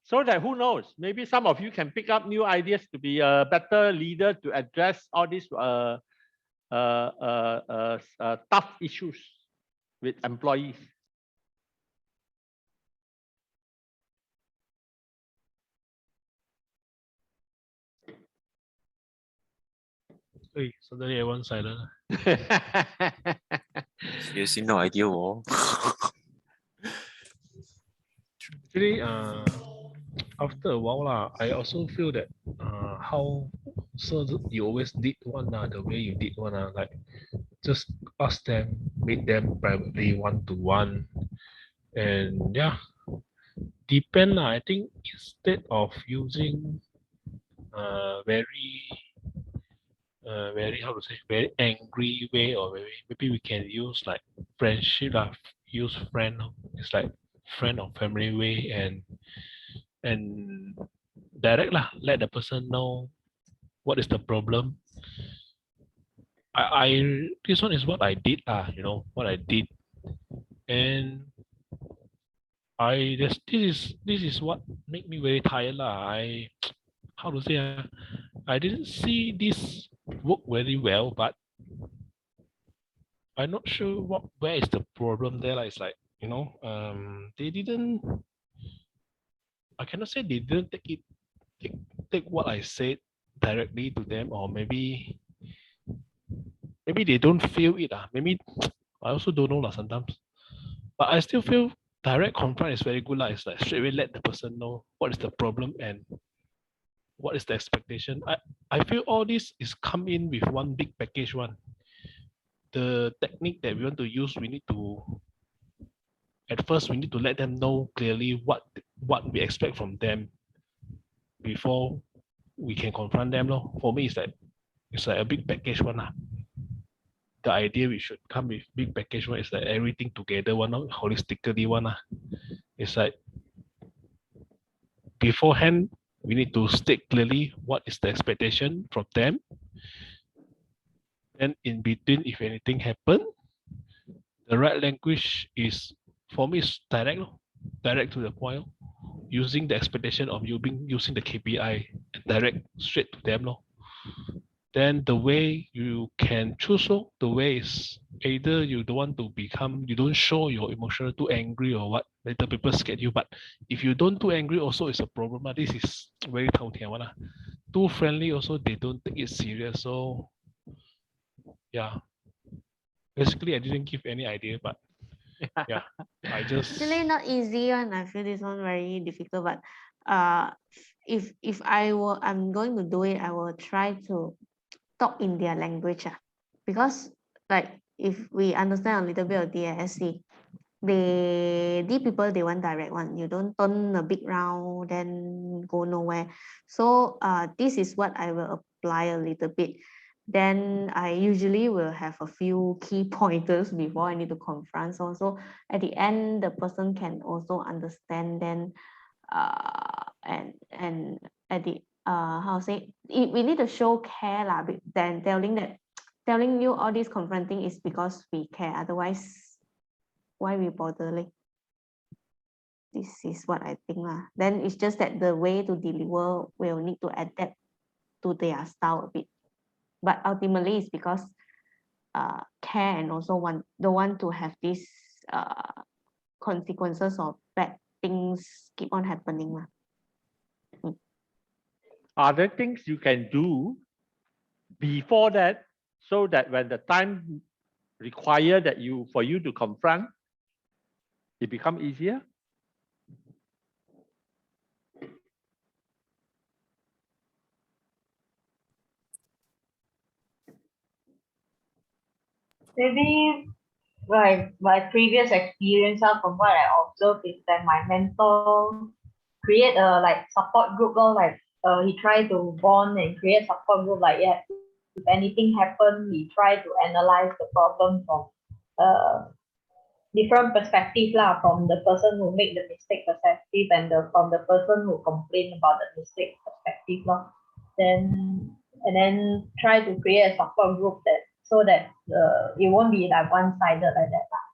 So that who knows, maybe some of you can pick up new ideas to be a better leader to address all these tough issues with employees. Hey, suddenly everyone silent. Seriously, no idea. Oh. Actually, after a while, I also feel that how so you always did one, the way you did one, like just ask them, meet them privately one-to-one, and yeah, depend. I think instead of using very how to say, very angry way, or maybe we can use like friendship, use friend. It's like friend or family way, and direct lah. Let the person know what is the problem. I this one is what I did, you know what I did, and this is what make me very tired lah. How to say, I didn't see this work very well, but I'm not sure where is the problem there. It's like, you know, they didn't. I cannot say they didn't take what I said directly to them, or maybe they don't feel it. Maybe I also don't know sometimes. But I still feel direct confront is very good. It's like straight away let the person know what is the problem and what is the expectation. I feel all this is come in with one big package one. The technique that we want to use, we need to let them know clearly what we expect from them before we can confront them. For me, it's like a big package one. The idea we should come with big package one is like everything together one, holistically one. It's like beforehand, we need to state clearly what is the expectation from them. And in between, if anything happen, the right language is, for me, is direct to the point, using the expectation of you using the KPI and direct straight to them. Then the way you can choose, the way is either you don't want to you don't show your emotional too angry or what, later people scared you. But if you don't too angry, also it's a problem. This is very one. Too friendly also, they don't take it serious. So yeah, basically I didn't give any idea, but yeah, I just Actually not easy one. I feel this one very difficult, but if I'm going to do it, I will try to talk in their language, because like if we understand a little bit of DSC, these people, they want direct one. You don't turn a big round then go nowhere. So this is what I will apply a little bit. Then I usually will have a few key pointers before I need to confront. So at the end, the person can also understand. Then and at the how to say, we need to show care than telling you all this confronting is because we care. Otherwise, why we bother? This is what I think lah. Then it's just that the way to deliver will need to adapt to their style a bit. But ultimately, it's because care and also don't want to have these consequences of bad things keep on happening lah. Are there things you can do before that so that when the time required that for you to confront, it become easier? Maybe like my previous experience from what I observed is that my mentor create a like support group or like he tried to bond and create support group like yeah, if anything happen, he try to analyze the problem from different perspective lah, from the person who make the mistake perspective and from the person who complain about the mistake perspective lah. Then try to create a support group that so that it won't be like one-sided like that lah.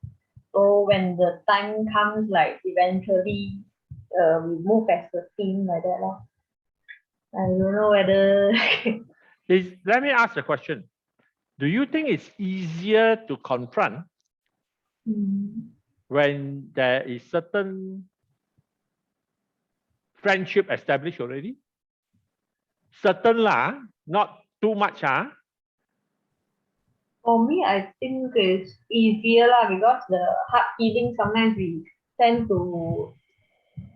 So when the time comes, like eventually we move as a team like that lah. I don't know whether Let me ask a question. Do you think it's easier to confront when there is certain friendship established already? Certain lah, not too much For me, I think it's easier lah because the hard feeling sometimes we tend to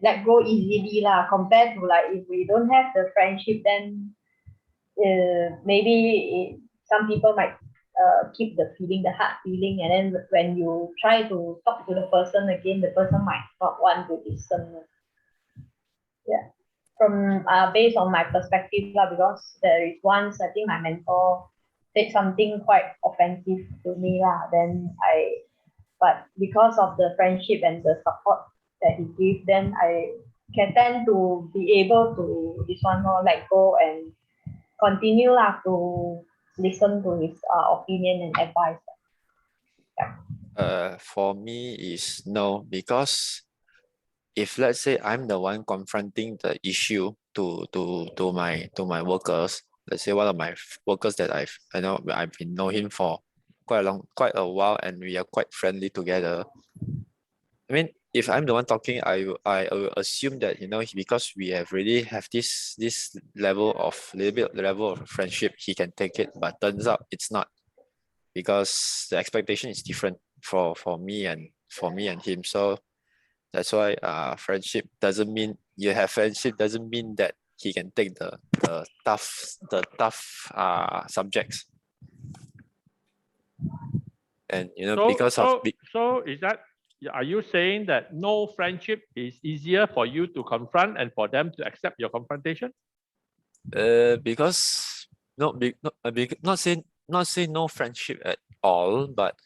let go easily lah compared to like if we don't have the friendship, then maybe some people might keep the feeling, the hard feeling, and then when you try to talk to the person again, the person might not want to listen. Yeah, from based on my perspective lah, because there is once I think my mentor said something quite offensive to me lah. But because of the friendship and the support that he gave, then I can tend to be able to this one more let go and continue lah to listen to his opinion and advice. For me is no, because if let's say I'm the one confronting the issue to my workers, let's say one of my workers that I've been know him for quite a while and we are quite friendly together. I mean, if I'm the one talking, I will assume that because we have really have this level of friendship, he can take it. But turns out it's not, because the expectation is different for me and him. So that's why friendship doesn't mean you have friendship doesn't mean that he can take the tough subjects. And so is that, are you saying that no friendship is easier for you to confront and for them to accept your confrontation? Because not say no friendship at all, but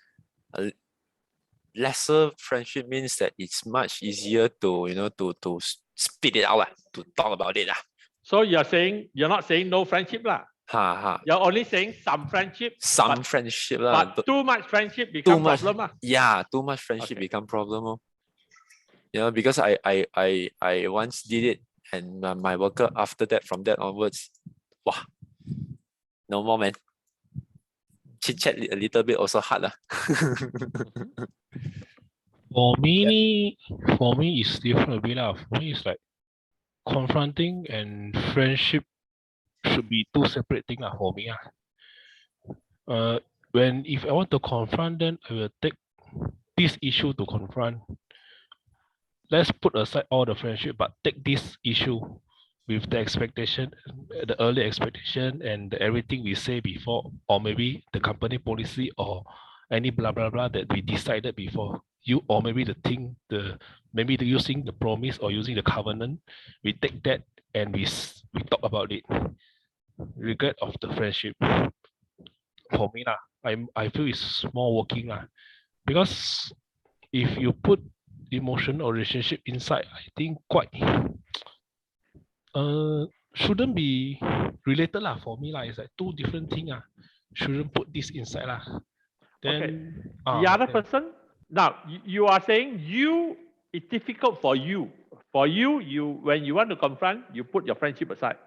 lesser friendship means that it's much easier to to spit it out, to talk about it. So you're not saying no friendship lah. You're only saying some friendship. Friendship lah. But too much friendship become problem lah. Yeah, too much friendship become problem. Because I once did it, and my worker after that, from that onwards, wow, no more, man. Chit chat a little bit also hard lah. For me, it's different a bit lah. For me, it's like confronting and friendship should be two separate things lah for me lah. If I want to confront, then I will take this issue to confront. Let's put aside all the friendship, but take this issue with the expectation, the early expectation, and everything we say before, or maybe the company policy or any blah blah blah that we decided before. Or maybe maybe using the promise or using the covenant, we take that and we talk about it. Regret of the friendship. For me lah, I feel it's more working lah, because if you put emotional relationship inside, I think quite shouldn't be related lah. For me lah, it's like two different things lah. Shouldn't put this inside lah. Then the other person. Now you are saying it's difficult for you. For you when you want to confront, you put your friendship aside.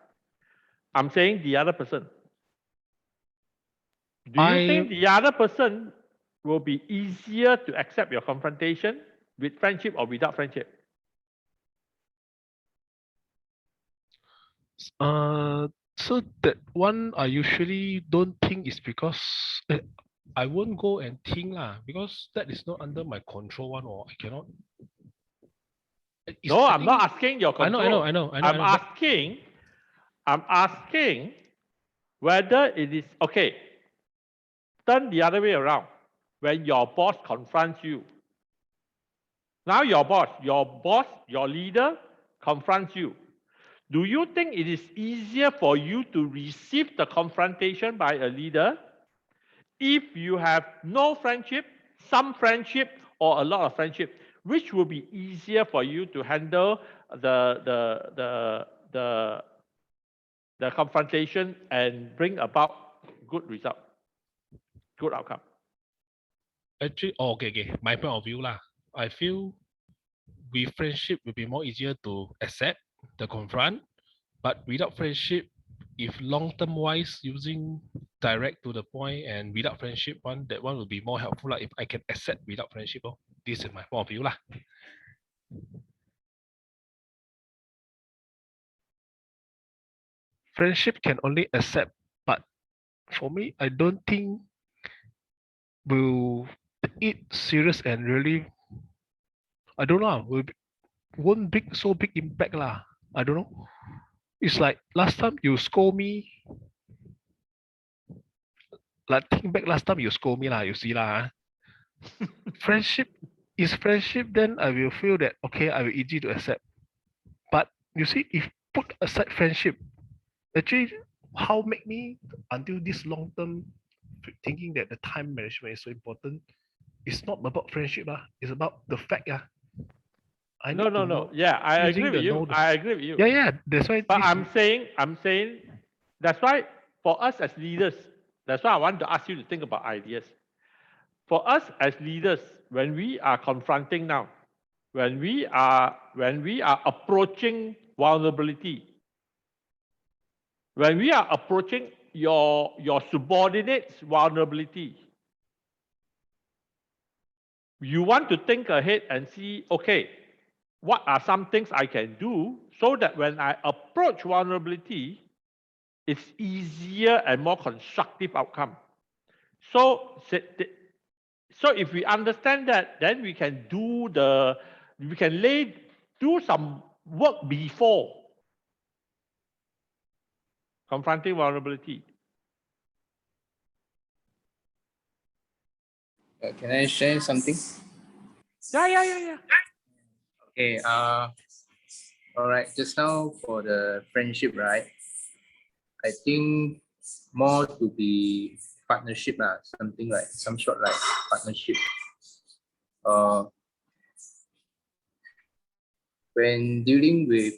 I'm saying the other person. Do you think the other person will be easier to accept your confrontation with friendship or without friendship? So that one I usually don't think is because I won't go and think lah, because that is not under my control one, or I cannot. No, I'm not asking your I know, control. I know. I'm asking whether it is okay. Turn the other way around. When your boss confronts you, now your boss, your leader confronts you. Do you think it is easier for you to receive the confrontation by a leader if you have no friendship, some friendship, or a lot of friendship? Which will be easier for you to handle the confrontation and bring about good result, good outcome? Actually, okay. My point of view lah. I feel with friendship will be more easier to accept the confront, but without friendship, if long-term wise using direct to the point and without friendship one, that one will be more helpful lah. If I can accept without friendship, this is my point of view lah. Friendship can only accept, but for me, I don't think will it serious and really, I don't know, won't so big impact lah. I don't know. It's like last time you scold me. Like think back last time you scold me lah, you see lah. Friendship is friendship, then I will feel that okay, I will easy to accept. But you see, if put aside friendship, actually, how make me until this long term thinking that the time management is so important? It's not about friendship, it's about the fact. No. Yeah, I agree with you. I agree with you. Yeah. That's why. But I'm saying that's why for us as leaders, that's why I want to ask you to think about ideas. For us as leaders, when we are confronting now, when we are approaching vulnerability, when we are approaching your subordinates' vulnerability, you want to think ahead and see, okay, what are some things I can do so that when I approach vulnerability, it's easier and more constructive outcome. So if we understand that, then we can do some work before confronting vulnerability. Can I share something? Yeah. Okay. All right. Just now for the friendship, right? I think more to be partnership, something like some sort like partnership. When dealing with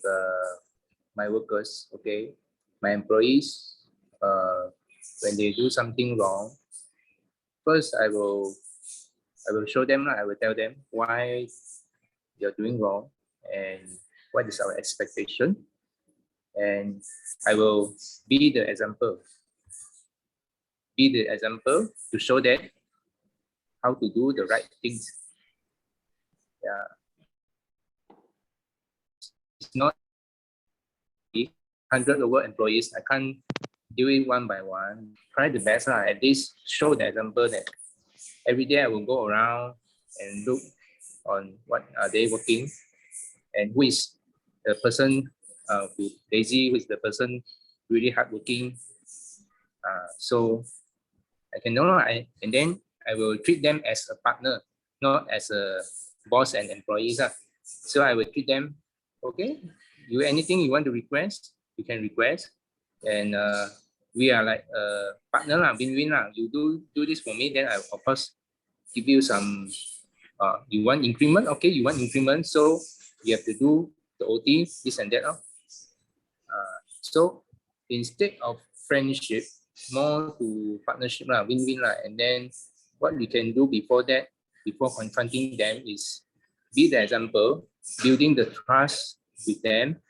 my workers, okay, my employees, when they do something wrong, first I will show them, I will tell them why you're doing wrong and what is our expectation, and I will be the example to show that how to do the right things. Yeah, it's not 100 over employees. I can't do it one by one. Try the best, at least show the example that every day I will go around and look on what are they working and who is the person who lazy, who is the person really hardworking. So I can know, and then I will treat them as a partner, not as a boss and employees. So I will treat them, okay, anything you want to request, you can request, and we are like a partner, win-win. You do this for me, then I of course give you some. You want increment, okay? You want increment, so you have to do the OT, this and that. So instead of friendship, more to partnership, win-win, and then what we can do before that, before confronting them, is be the example, building the trust with them,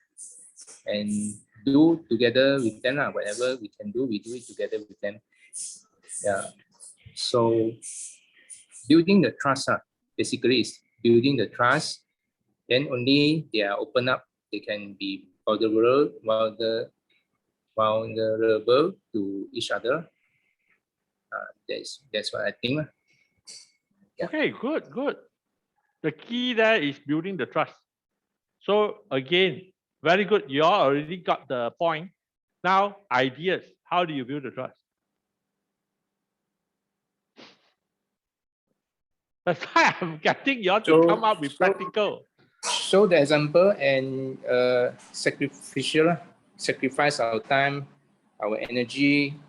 and do together with them. Whatever we can do, we do it together with them. Yeah. So building the trust, basically is building the trust. Then only they are open up. They can be vulnerable vulnerable to each other. That's what I think. Yeah. Okay, good. The key there is building the trust. So again, very good. You all already got the point. Now, ideas. How do you build the trust? That's why I'm getting you all to come up with practical. Show the example and sacrifice our time, our energy.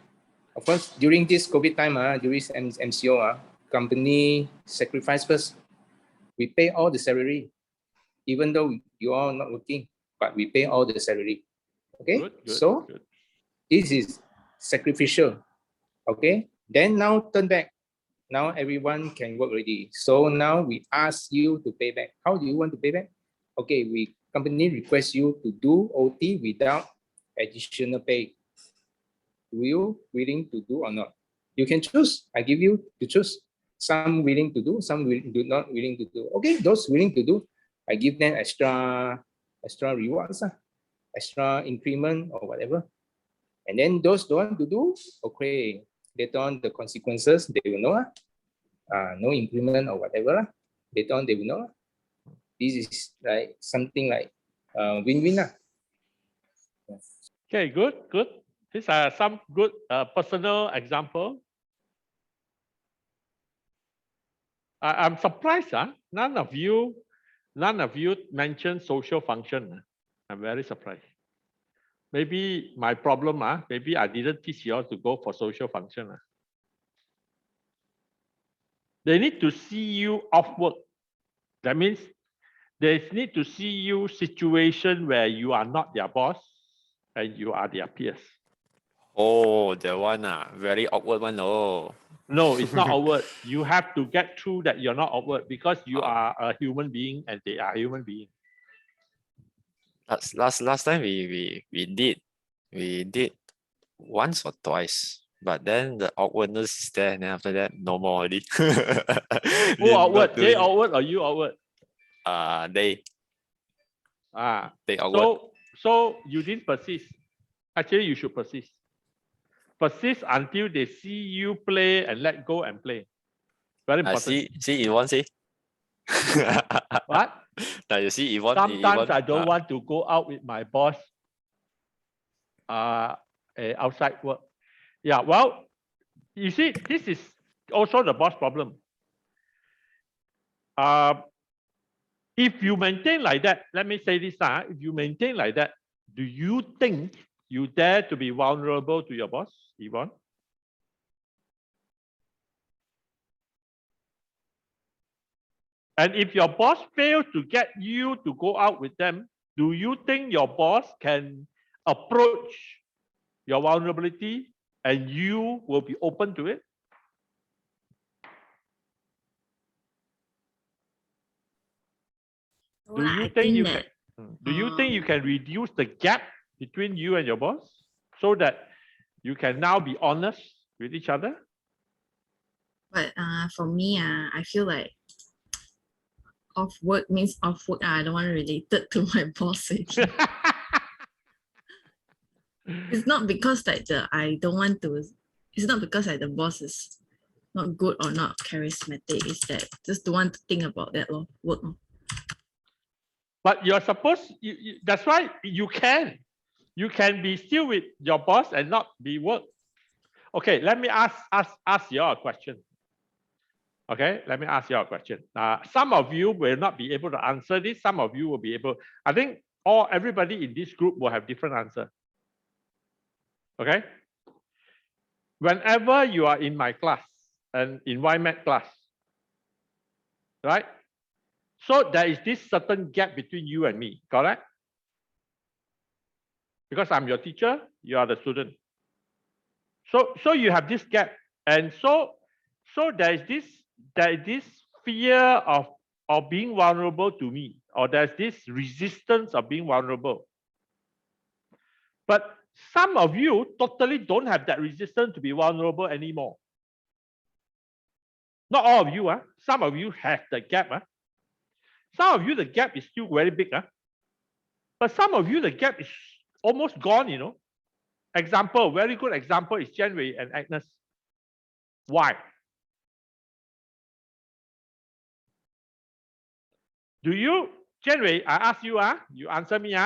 Of course, during this COVID time, during MCO, company sacrifice first. We pay all the salary, even though you are not working, but we pay all the salary. Okay, so this is sacrificial. Okay, then now turn back. Now everyone can work already. So now we ask you to pay back. How do you want to pay back? Okay, company request you to do OT without additional pay. Will you willing to do or not? You can choose. I give you to choose. Some willing to do, some not willing to do. Okay, those willing to do, I give them extra rewards, extra increment or whatever. And then those don't want to do, okay, later on the consequences, they will know. No increment or whatever. Later on, they will know. This is like something like win-win. Okay, good. These are some good personal example. I'm surprised. None of you mentioned social function. I'm very surprised. Maybe my problem, maybe I didn't teach you all to go for social function. They need to see you off work. That means they need to see you situation where you are not their boss and you are their peers. Oh, the one, very awkward one. Oh. No, it's not awkward. You have to get through that you're not awkward because you are a human being and they are human beings. Last time we did once or twice, but then the awkwardness is there, and then after that no more already. Who awkward? They awkward or you awkward? They. They awkward. So you didn't persist. Actually, you should persist. Persist until they see you play and let go and play. Very important. See Yvonne, see? What? Now you see Yvonne. Sometimes I don't want to go out with my boss outside work. Yeah, well, you see, this is also the boss problem. If you maintain like that, let me say this, if you maintain like that, do you think you dare to be vulnerable to your boss, Yvonne? And if your boss fails to get you to go out with them, do you think your boss can approach your vulnerability and you will be open to it? Do you think you can? Do you think you can reduce the gap between you and your boss so that you can now be honest with each other? But for me, I feel like off work means off work. I don't want to relate it to my boss. It's not because like I don't want to. It's not because like the boss is not good or not charismatic. It's that just don't want to think about that work. But you're supposed. That's why you can be still with your boss and not be work. Okay, let me ask you a question. Okay, let me ask you a question. Some of you will not be able to answer this. Some of you will be able. I think everybody in this group will have different answer. Okay. Whenever you are in my class and in YMAT class, right? So there is this certain gap between you and me, correct? Because I'm your teacher, you are the student. So you have this gap, and so there is this fear of being vulnerable to me, or there's this resistance of being vulnerable. But some of you totally don't have that resistance to be vulnerable anymore. Not all of you, some of you have the gap. Some of you, the gap is still very big. But some of you, the gap is almost gone, Example, very good example is Jian Wei and Agnes. Why? Do you, Jian Wei, I ask you, you answer me,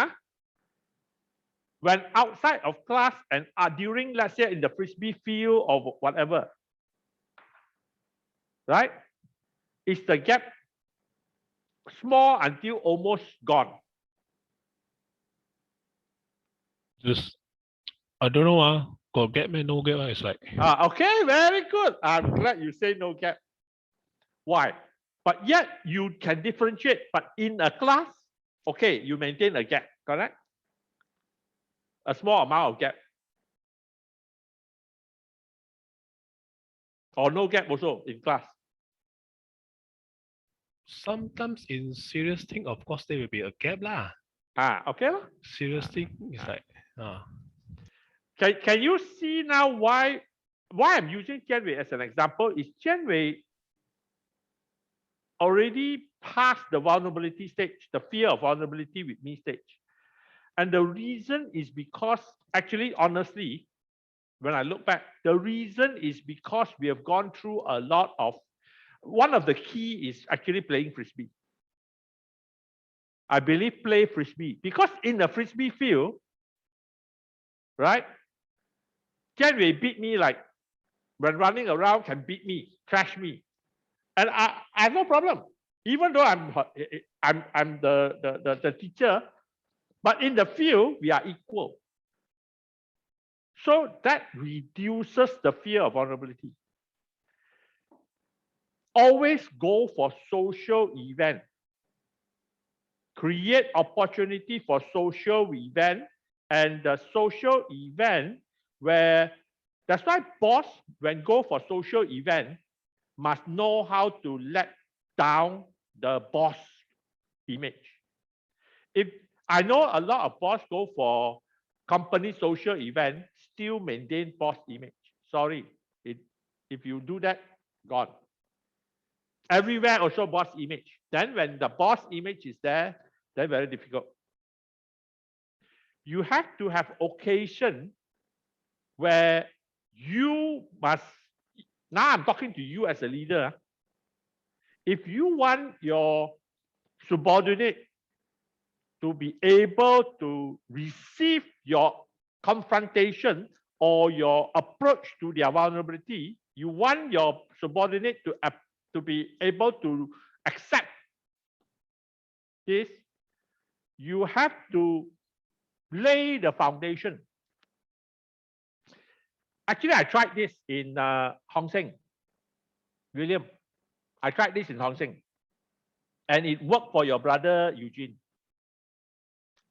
when outside of class and during, let's say, in the frisbee field or whatever, right? Is the gap small until almost gone? Just, I don't know, got gap man, no gap, it's like. Okay, very good. I'm glad you say no gap. Why? But yet you can differentiate, but in a class, okay, you maintain a gap, correct? A small amount of gap. Or no gap also in class. Sometimes in serious thing, of course, there will be a gap lah. Okay. Serious thing is like, Can you see now why I'm using Jian Wei as an example? Is Jian Wei already past the vulnerability stage, the fear of vulnerability with me stage? And the reason is because, actually, honestly, when I look back, the reason is because we have gone through a lot of, one of the key is actually playing frisbee. I believe play frisbee, because in the frisbee field, right, Jian Wei beat me, like when running around can beat me, trash me, and I have no problem, even though I'm the teacher, but in the field we are equal. So that reduces the fear of vulnerability. Always go for social event. Create opportunity for social event, and the social event where, that's why boss, when go for social event, must know how to let down the boss image. If I know a lot of boss go for company social event, still maintain boss image. Sorry, if you do that, gone. Everywhere also boss image. Then when the boss image is there, then very difficult. You have to have occasion where you must, now I'm talking to you as a leader. If you want your subordinate to be able to receive your confrontation or your approach to their vulnerability, you want your subordinate to be able to accept this, you have to lay the foundation. Actually, I tried this in Hong Seng, William. I tried this in Hong Seng, and it worked for your brother Eugene.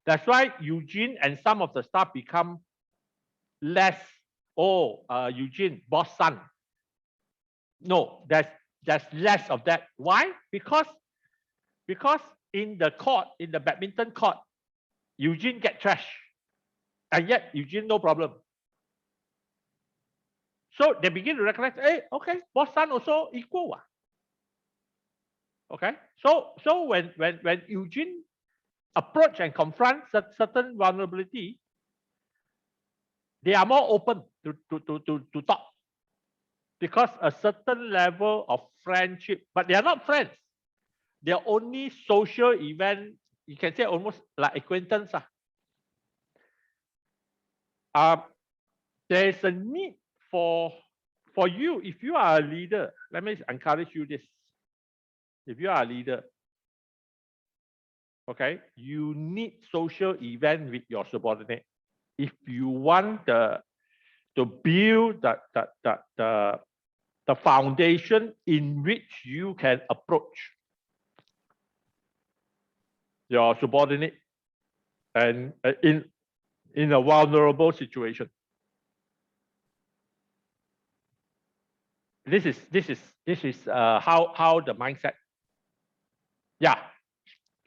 That's why Eugene and some of the staff become less, Eugene, boss son. No, there's less of that. Why? Because in the court, in the badminton court, Eugene get trash, and yet Eugene no problem. So they begin to recognize, hey, okay, boss son also equal. Okay, so when Eugene approach and confront certain vulnerability, they are more open to talk, because a certain level of friendship, but they are not friends. They are only social event. You can say almost like acquaintance. There is a need for you, if you are a leader. Let me encourage you this. If you are a leader, okay, you need social event with your subordinate. If you want to build the foundation in which you can approach your subordinate and in a vulnerable situation. This is how the mindset. Yeah,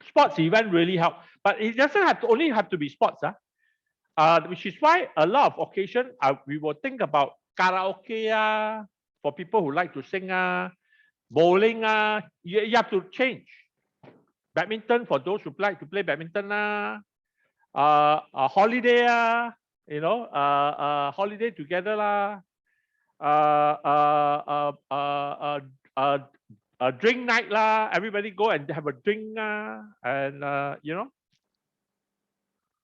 sports event really help, but it doesn't only have to be sports. Which is why a lot of occasion we will think about karaoke for people who like to sing, bowling, you have to change. Badminton for those who like to play badminton, holiday, you know, holiday together lah, a drink night lah. Everybody go and have a drink and you know,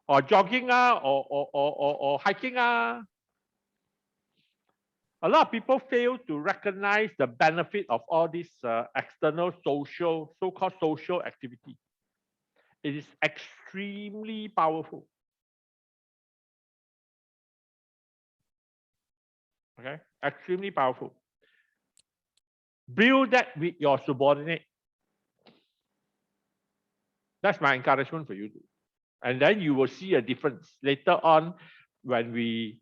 or jogging or hiking . A lot of people fail to recognize the benefit of all these external social, so-called social activity. It is extremely powerful. Okay, extremely powerful. Build that with your subordinate. That's my encouragement for you. And then you will see a difference later on when we,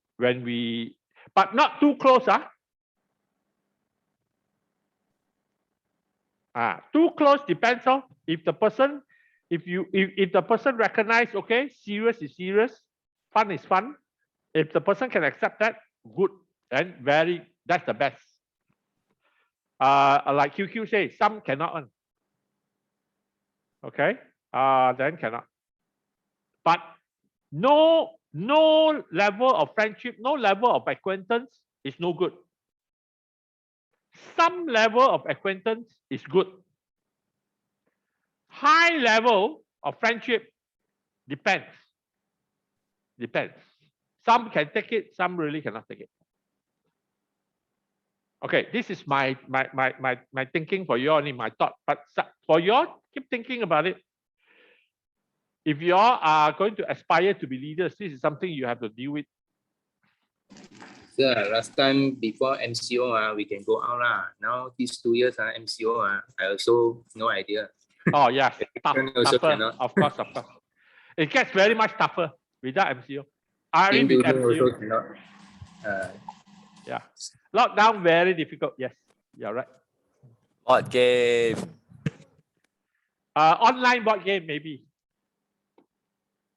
but not too close. Too close depends on if the person, if the person recognize, okay, serious is serious, fun is fun. If the person can accept that, good, then that's the best. Like QQ say, some cannot. Okay, then cannot. But no level of friendship, no level of acquaintance is no good. Some level of acquaintance is good. High level of friendship depends. Some can take it, some really cannot take it. Okay, this is my thinking for you, only my thought. But for you, keep thinking about it. If you are going to aspire to be leaders, this is something you have to deal with. Sir, last time before MCO, we can go out lah. Now these 2 years, MCO, I also no idea. Oh yeah, tougher. Of course. It gets very much tougher without MCO. I mean with MCO. Cannot. Yeah, lockdown very difficult. Yes, you're right. Board game. Online board game maybe.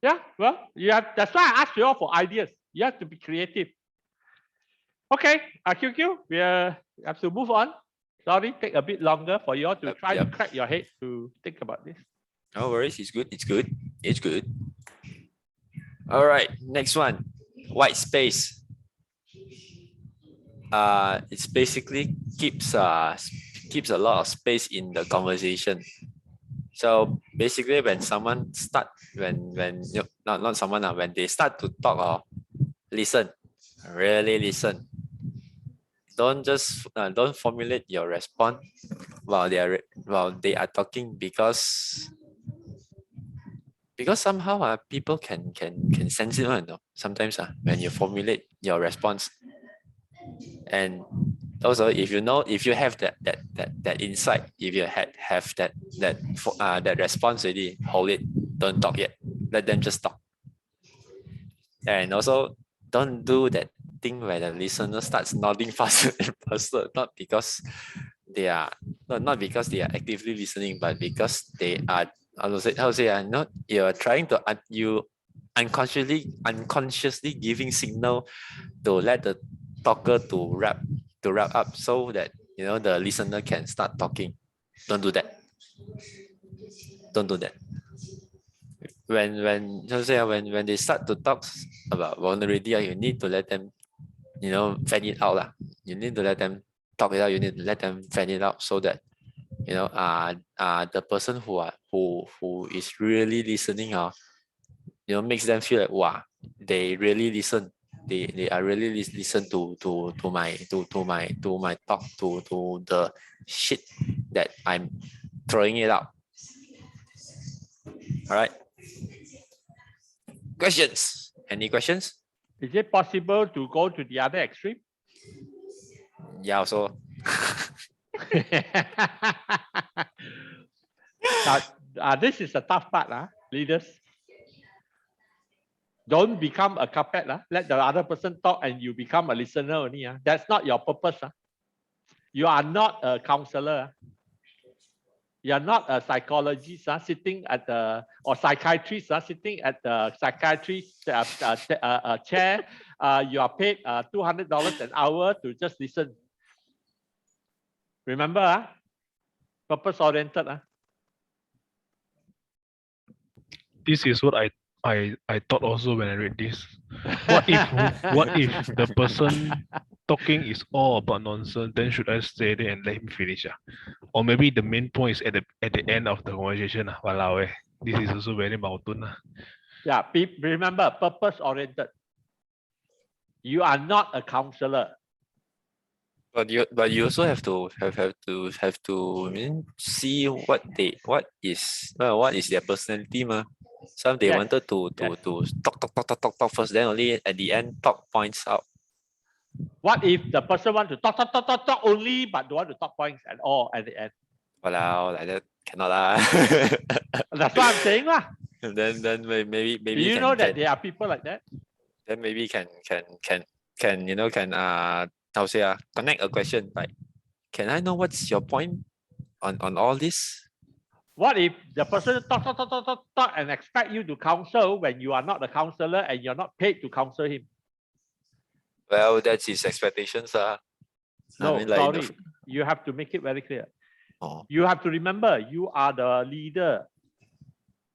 Yeah, well, that's why I asked you all for ideas. You have to be creative. Okay, QQ, we have to move on. Sorry, take a bit longer for you all to try to crack your head to think about this. No worries, it's good. All right, next one, white space. It's basically keeps a lot of space in the conversation. So basically, when someone start, when they start to talk or listen, really listen. Don't just don't formulate your response while they are talking, because somehow people can sense it, you know, sometimes when you formulate your response. And also, if you have that insight, if you have that response already, hold it, don't talk yet, let them just talk. And also, don't do that thing where the listener starts nodding faster and faster, not because they are actively listening, but because they are, you are trying to you unconsciously giving signal to let the talker to wrap up, so that the listener can start talking. Don't do that. When they start to talk about vulnerability, you need to let them fan it out. You need to let them talk it out. You need to let them fan it out, so that the person who is really listening makes them feel like, wow, they really listen. They are really listen to my talk, to the shit that I'm throwing it out. All right. Questions? Any questions? Is it possible to go to the other extreme? Yeah, also. This is the tough part, leaders. Don't become a carpet. Let the other person talk and you become a listener only. That's not your purpose. You are not a counselor. You are not a psychologist sitting at the, or psychiatrist sitting at the psychiatrist chair. You are paid $200 an hour to just listen. Remember, purpose oriented. This is what I I thought also when I read this, what if the person talking is all about nonsense? Then should I stay there and let him finish? Or maybe the main point is at the end of the conversation. Walao, this is also very mountain. Yeah, remember, purpose oriented. You are not a counselor. But you also have to see what is their personality ma. Some they Yes, wanted to talk first, then only at the end talk points out. What if the person want to talk only, but don't want to talk points at all at the end? Walao, like that cannot lah. That's what I'm saying lah. Then maybe You know that there are people like that. then maybe can how to say connect a question like, can I know what's your point on all this? What if the person talk and expect you to counsel when you are not a counselor and you're not paid to counsel him? Well, that's his expectations. No, I mean, like, sorry. You have to make it very clear. Oh. You have to remember, you are the leader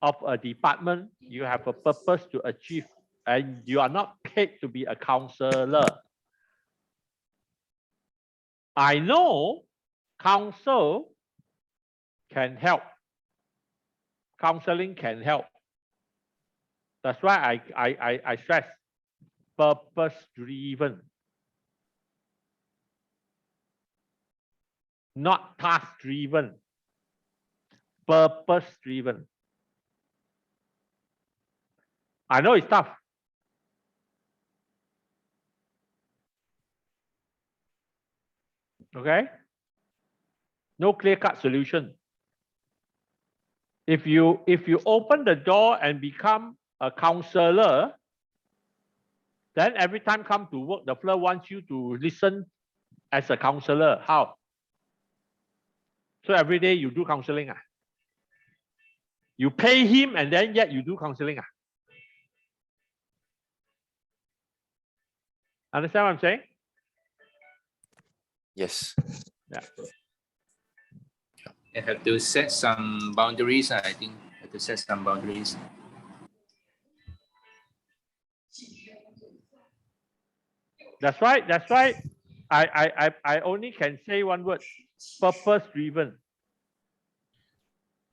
of a department. You have a purpose to achieve, and you are not paid to be a counselor. I know counsel can help. Counseling can help. That's why I stress purpose driven, not task driven. Purpose driven. I know it's tough. Okay? No clear-cut solution. If you open the door and become a counselor, then every time come to work, the floor wants you to listen as a counselor. How? So every day you do counseling. You pay him and then yet you do counseling. Understand what I'm saying? Yes. Yeah. You have to set some boundaries. I think have to set some boundaries. That's right. That's right. I only can say one word: purpose driven.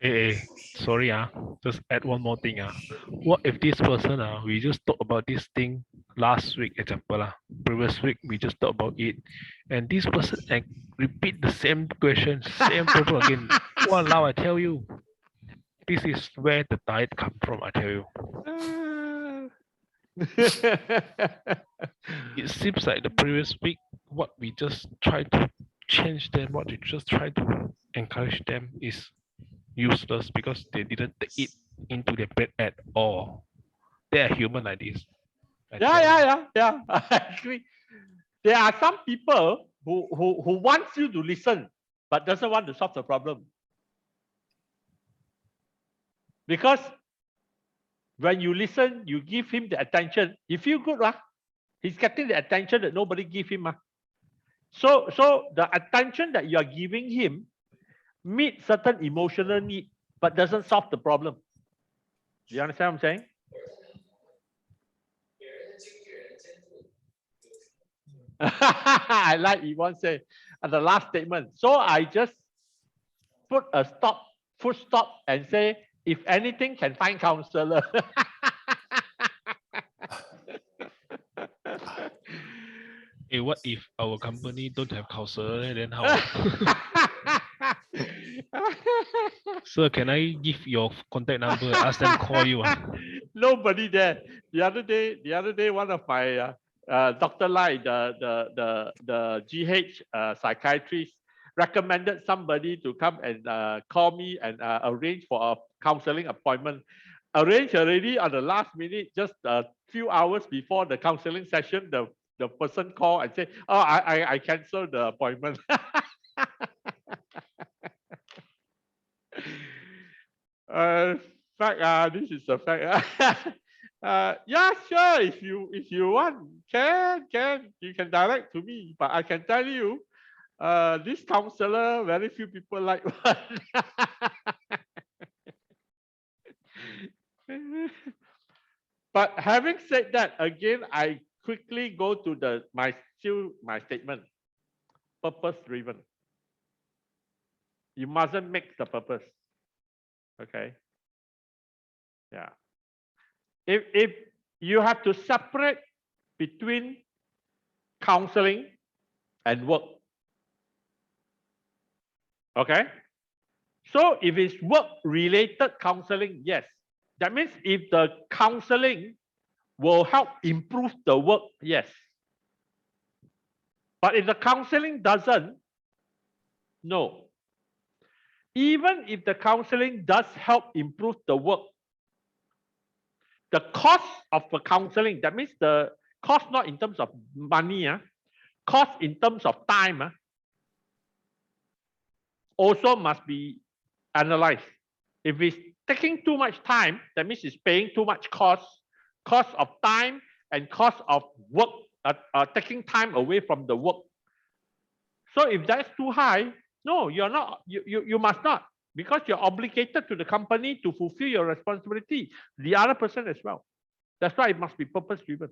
Hey, sorry, just add one more thing. What if this person, we just talked about this thing last week, example, previous week, we just talked about it, and this person repeat the same question, same problem again. Walao, I tell you, this is where the diet come from, I tell you. It seems like the previous week, what we just try to change them, what we just try to encourage them is useless because they didn't take it into their brain at all. They are human like this. Yeah. I agree. There are some people who wants you to listen, but doesn't want to solve the problem. Because when you listen, you give him the attention. He feel good, he's getting the attention that nobody give him. So the attention that you are giving him meets certain emotional need, but doesn't solve the problem. Do you understand what I'm saying? I like Yvonne say at the last statement. So I just put a full stop and say, if anything, can find counselor. Hey, what if our company don't have counselor? Then how? Sir, can I give your contact number? Ask them call you. Nobody there. The other day, one of my Dr. Lai, the GH psychiatrist, recommended somebody to come and call me and arrange for a counseling appointment. Arranged already on the last minute, just a few hours before the counseling session, the person called and said, "Oh, I canceled the appointment." Fact, this is a fact. Yeah, sure. If you want, you can direct to me. But I can tell you, this counselor, very few people like one. But having said that, again, I quickly go to my statement. Purpose driven. You mustn't mix the purpose. Okay. Yeah. If you have to separate between counseling and work. Okay. So if it's work related counseling, yes. That means if the counseling will help improve the work, yes. But if the counseling doesn't, no. Even if the counseling does help improve the work, the cost of the counseling, that means the cost not in terms of money, cost in terms of time, also must be analyzed. If it's taking too much time, that means it's paying too much cost of time and cost of work, taking time away from the work. So if that's too high, no, you're not, you must not, because you're obligated to the company to fulfill your responsibility, the other person as well. That's why it must be purpose driven.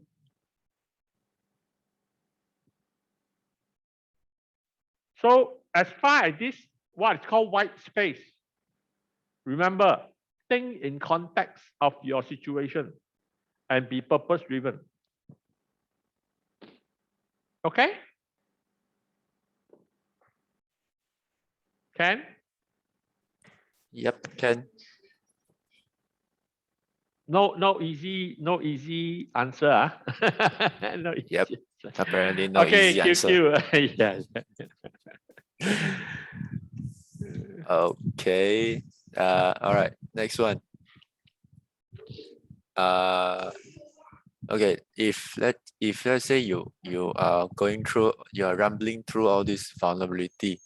So as far as this, what is called white space, remember, think in context of your situation and be purpose driven. Okay? Ken? Yep, can. No easy answer. No easy Yep. answer. Apparently no Okay, easy answer. QQ. Yes. Okay. All right. Next one. Okay. If let's say you are going through, you are rambling through all this vulnerability,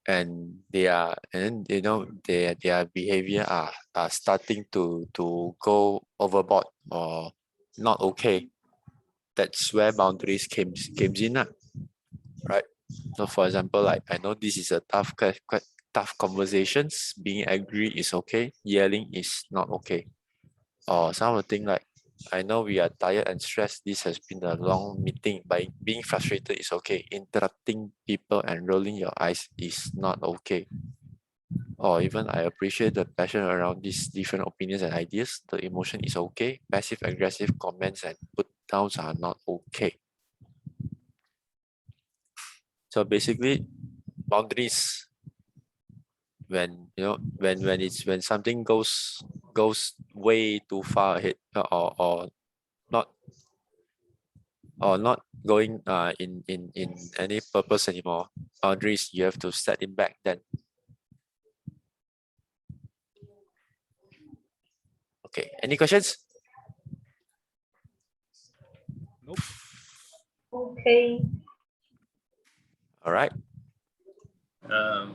and their behavior are starting to go overboard or not okay. That's where boundaries came in, right? So for example, like I know this is a quite tough conversations. Being angry is okay. Yelling is not okay. Or some of the thing like, I know we are tired and stressed. This has been a long meeting. By being frustrated is okay. Interrupting people and rolling your eyes is not okay. Or even I appreciate the passion around these different opinions and ideas. The emotion is okay. Passive aggressive comments and put downs are not okay. So basically, boundaries, when when something goes way too far ahead, or not going in any purpose anymore, boundaries, you have to set it back then. Okay, any questions? Nope. Okay. All right.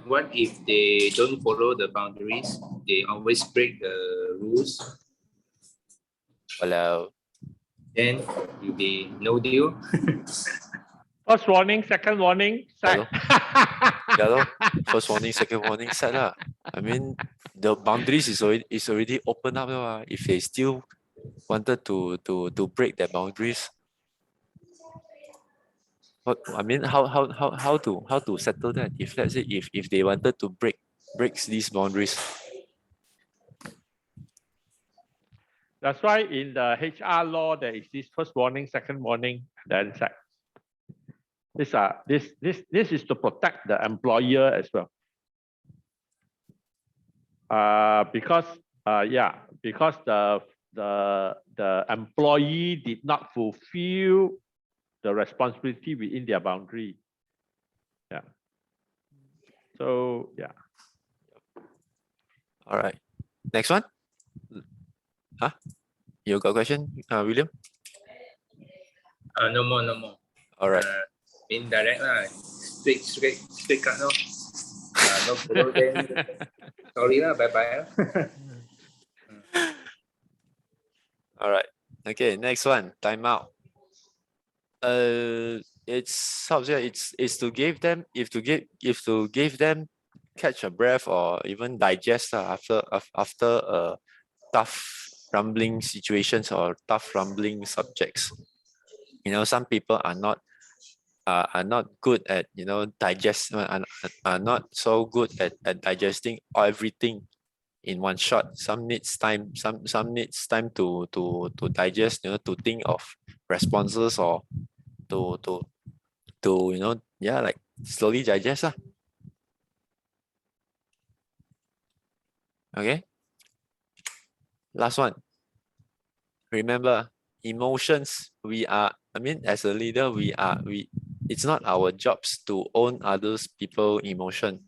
What if they don't follow the boundaries? They always break the rules. Hello. Then will be no deal. First warning, second warning, set. Yeah, first warning, second warning, set lah. I mean, the boundaries is already open up lah. If they still wanted to break their boundaries, what I mean, how to settle that? If let's say if they wanted to breaks these boundaries. That's why in the HR law there is this first warning, second warning, then set. This is to protect the employer as well. Because the employee did not fulfill the responsibility within their boundary. Yeah. So yeah. All right. Next one. Huh? You got a question, William? No more. All right. Indirect lah, straight cut no. No follow then. Sorry lah, bye. All right. Okay, next one. Time out. It's how to say, it's to give them, if to give them catch a breath or even digest after a tough rumbling situations or tough rumbling subjects. You know, some people are not good at, you know, are not so good at digesting everything in one shot. Some needs time, some needs time to digest, you know, to think of responses, or to you know, yeah, like slowly digest. Okay. Last one. Remember, emotions, as a leader, it's not our jobs to own others people emotion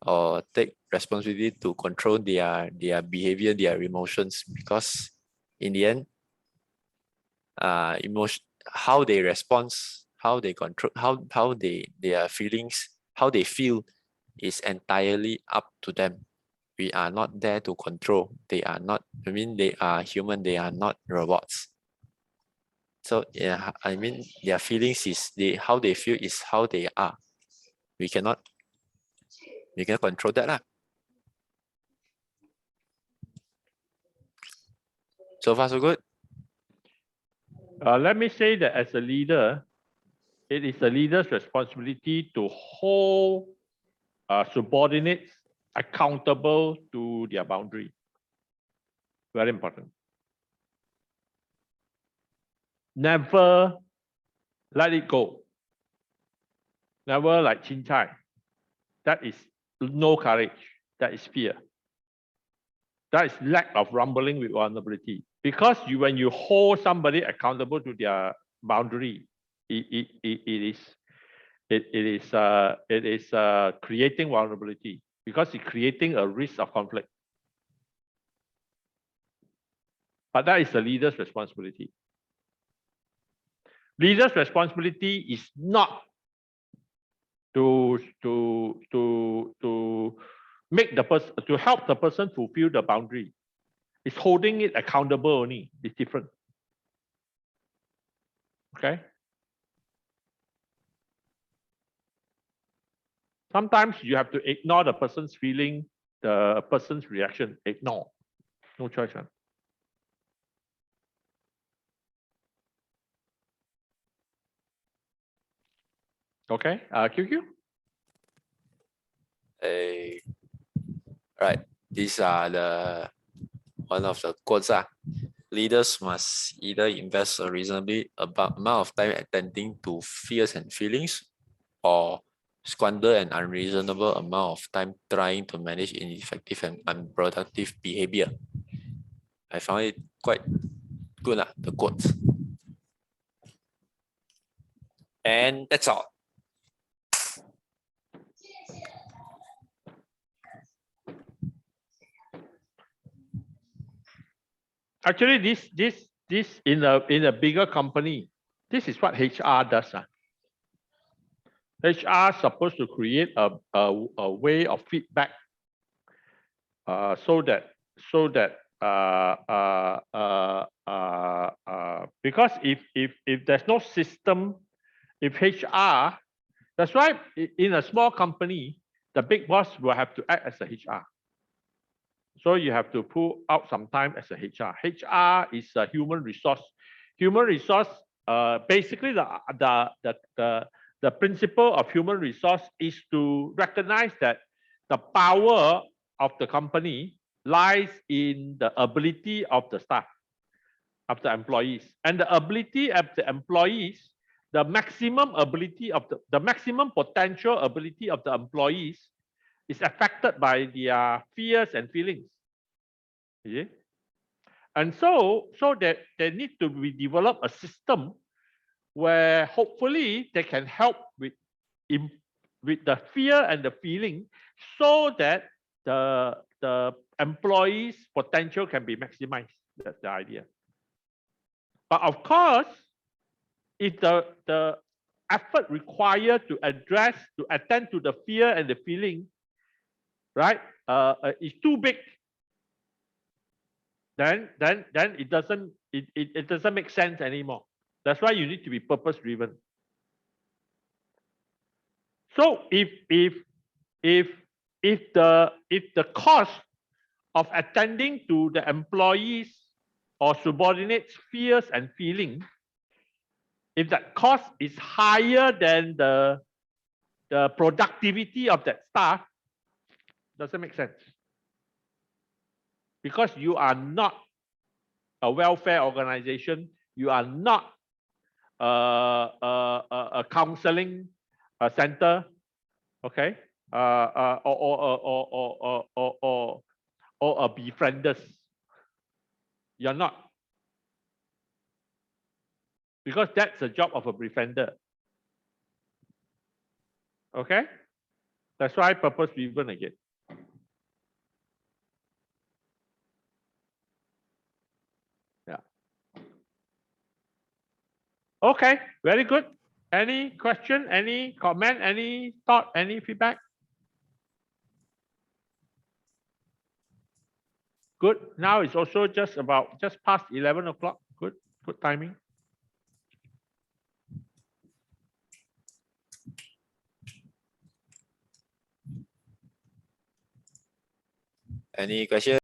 or take responsibility to control their behavior, their emotions, because in the end, emotion, how they respond, how they control, how their feelings, how they feel is entirely up to them. We are not there to control. They are not, they are human, they are not robots. So yeah, their feelings is how they feel is how they are. We cannot control that lah. So far so good. Let me say that as a leader, it is the leader's responsibility to hold subordinates accountable to their boundary. Very important. Never let it go. Never like chin chai. That is no courage. That is fear. That is lack of rumbling with vulnerability. Because when you hold somebody accountable to their boundary, it is creating vulnerability, because it's creating a risk of conflict. But that is the leader's responsibility. Leader's responsibility is not to make the person, to help the person fulfill the boundary. It's holding it accountable only. It's different. Okay. Sometimes you have to ignore the person's feeling, the person's reaction. Ignore. No choice. Huh? Okay. QQ. Right. These are one of the quotes. Leaders must either invest a reasonably amount of time attending to fears and feelings, or squander an unreasonable amount of time trying to manage ineffective and unproductive behavior. I found it quite good, the quotes. And that's all. Actually, this in a bigger company, this is what HR does. HR is supposed to create a way of feedback, so that because if there's no system, if HR, that's why in a small company, the big boss will have to act as a HR. So you have to pull out some time as a HR. HR is a human resource. Human resource, basically the principle of human resource is to recognize that the power of the company lies in the ability of the staff, of the employees. And the ability of the employees, the maximum ability of the maximum potential ability of the employees is affected by their fears and feelings. Yeah? And so that there needs to be developed a system where hopefully they can help with the fear and the feeling, so that the employees' potential can be maximized. That's the idea. But of course, if the effort required to attend to the fear and the feeling, right, is too big, then it doesn't make sense anymore. That's why you need to be purpose driven. So if the cost of attending to the employees' or subordinates' fears and feelings, if that cost is higher than the productivity of that staff, doesn't make sense. Because you are not a welfare organization, you are not a counseling center, okay, or a befrienders. You're not, because that's the job of a befriender. Okay, that's why purpose driven again. Yeah. Okay, very good. Any question, any comment, any thought, any feedback? Good. Now it's also just past 11 o'clock. Good timing. Any question?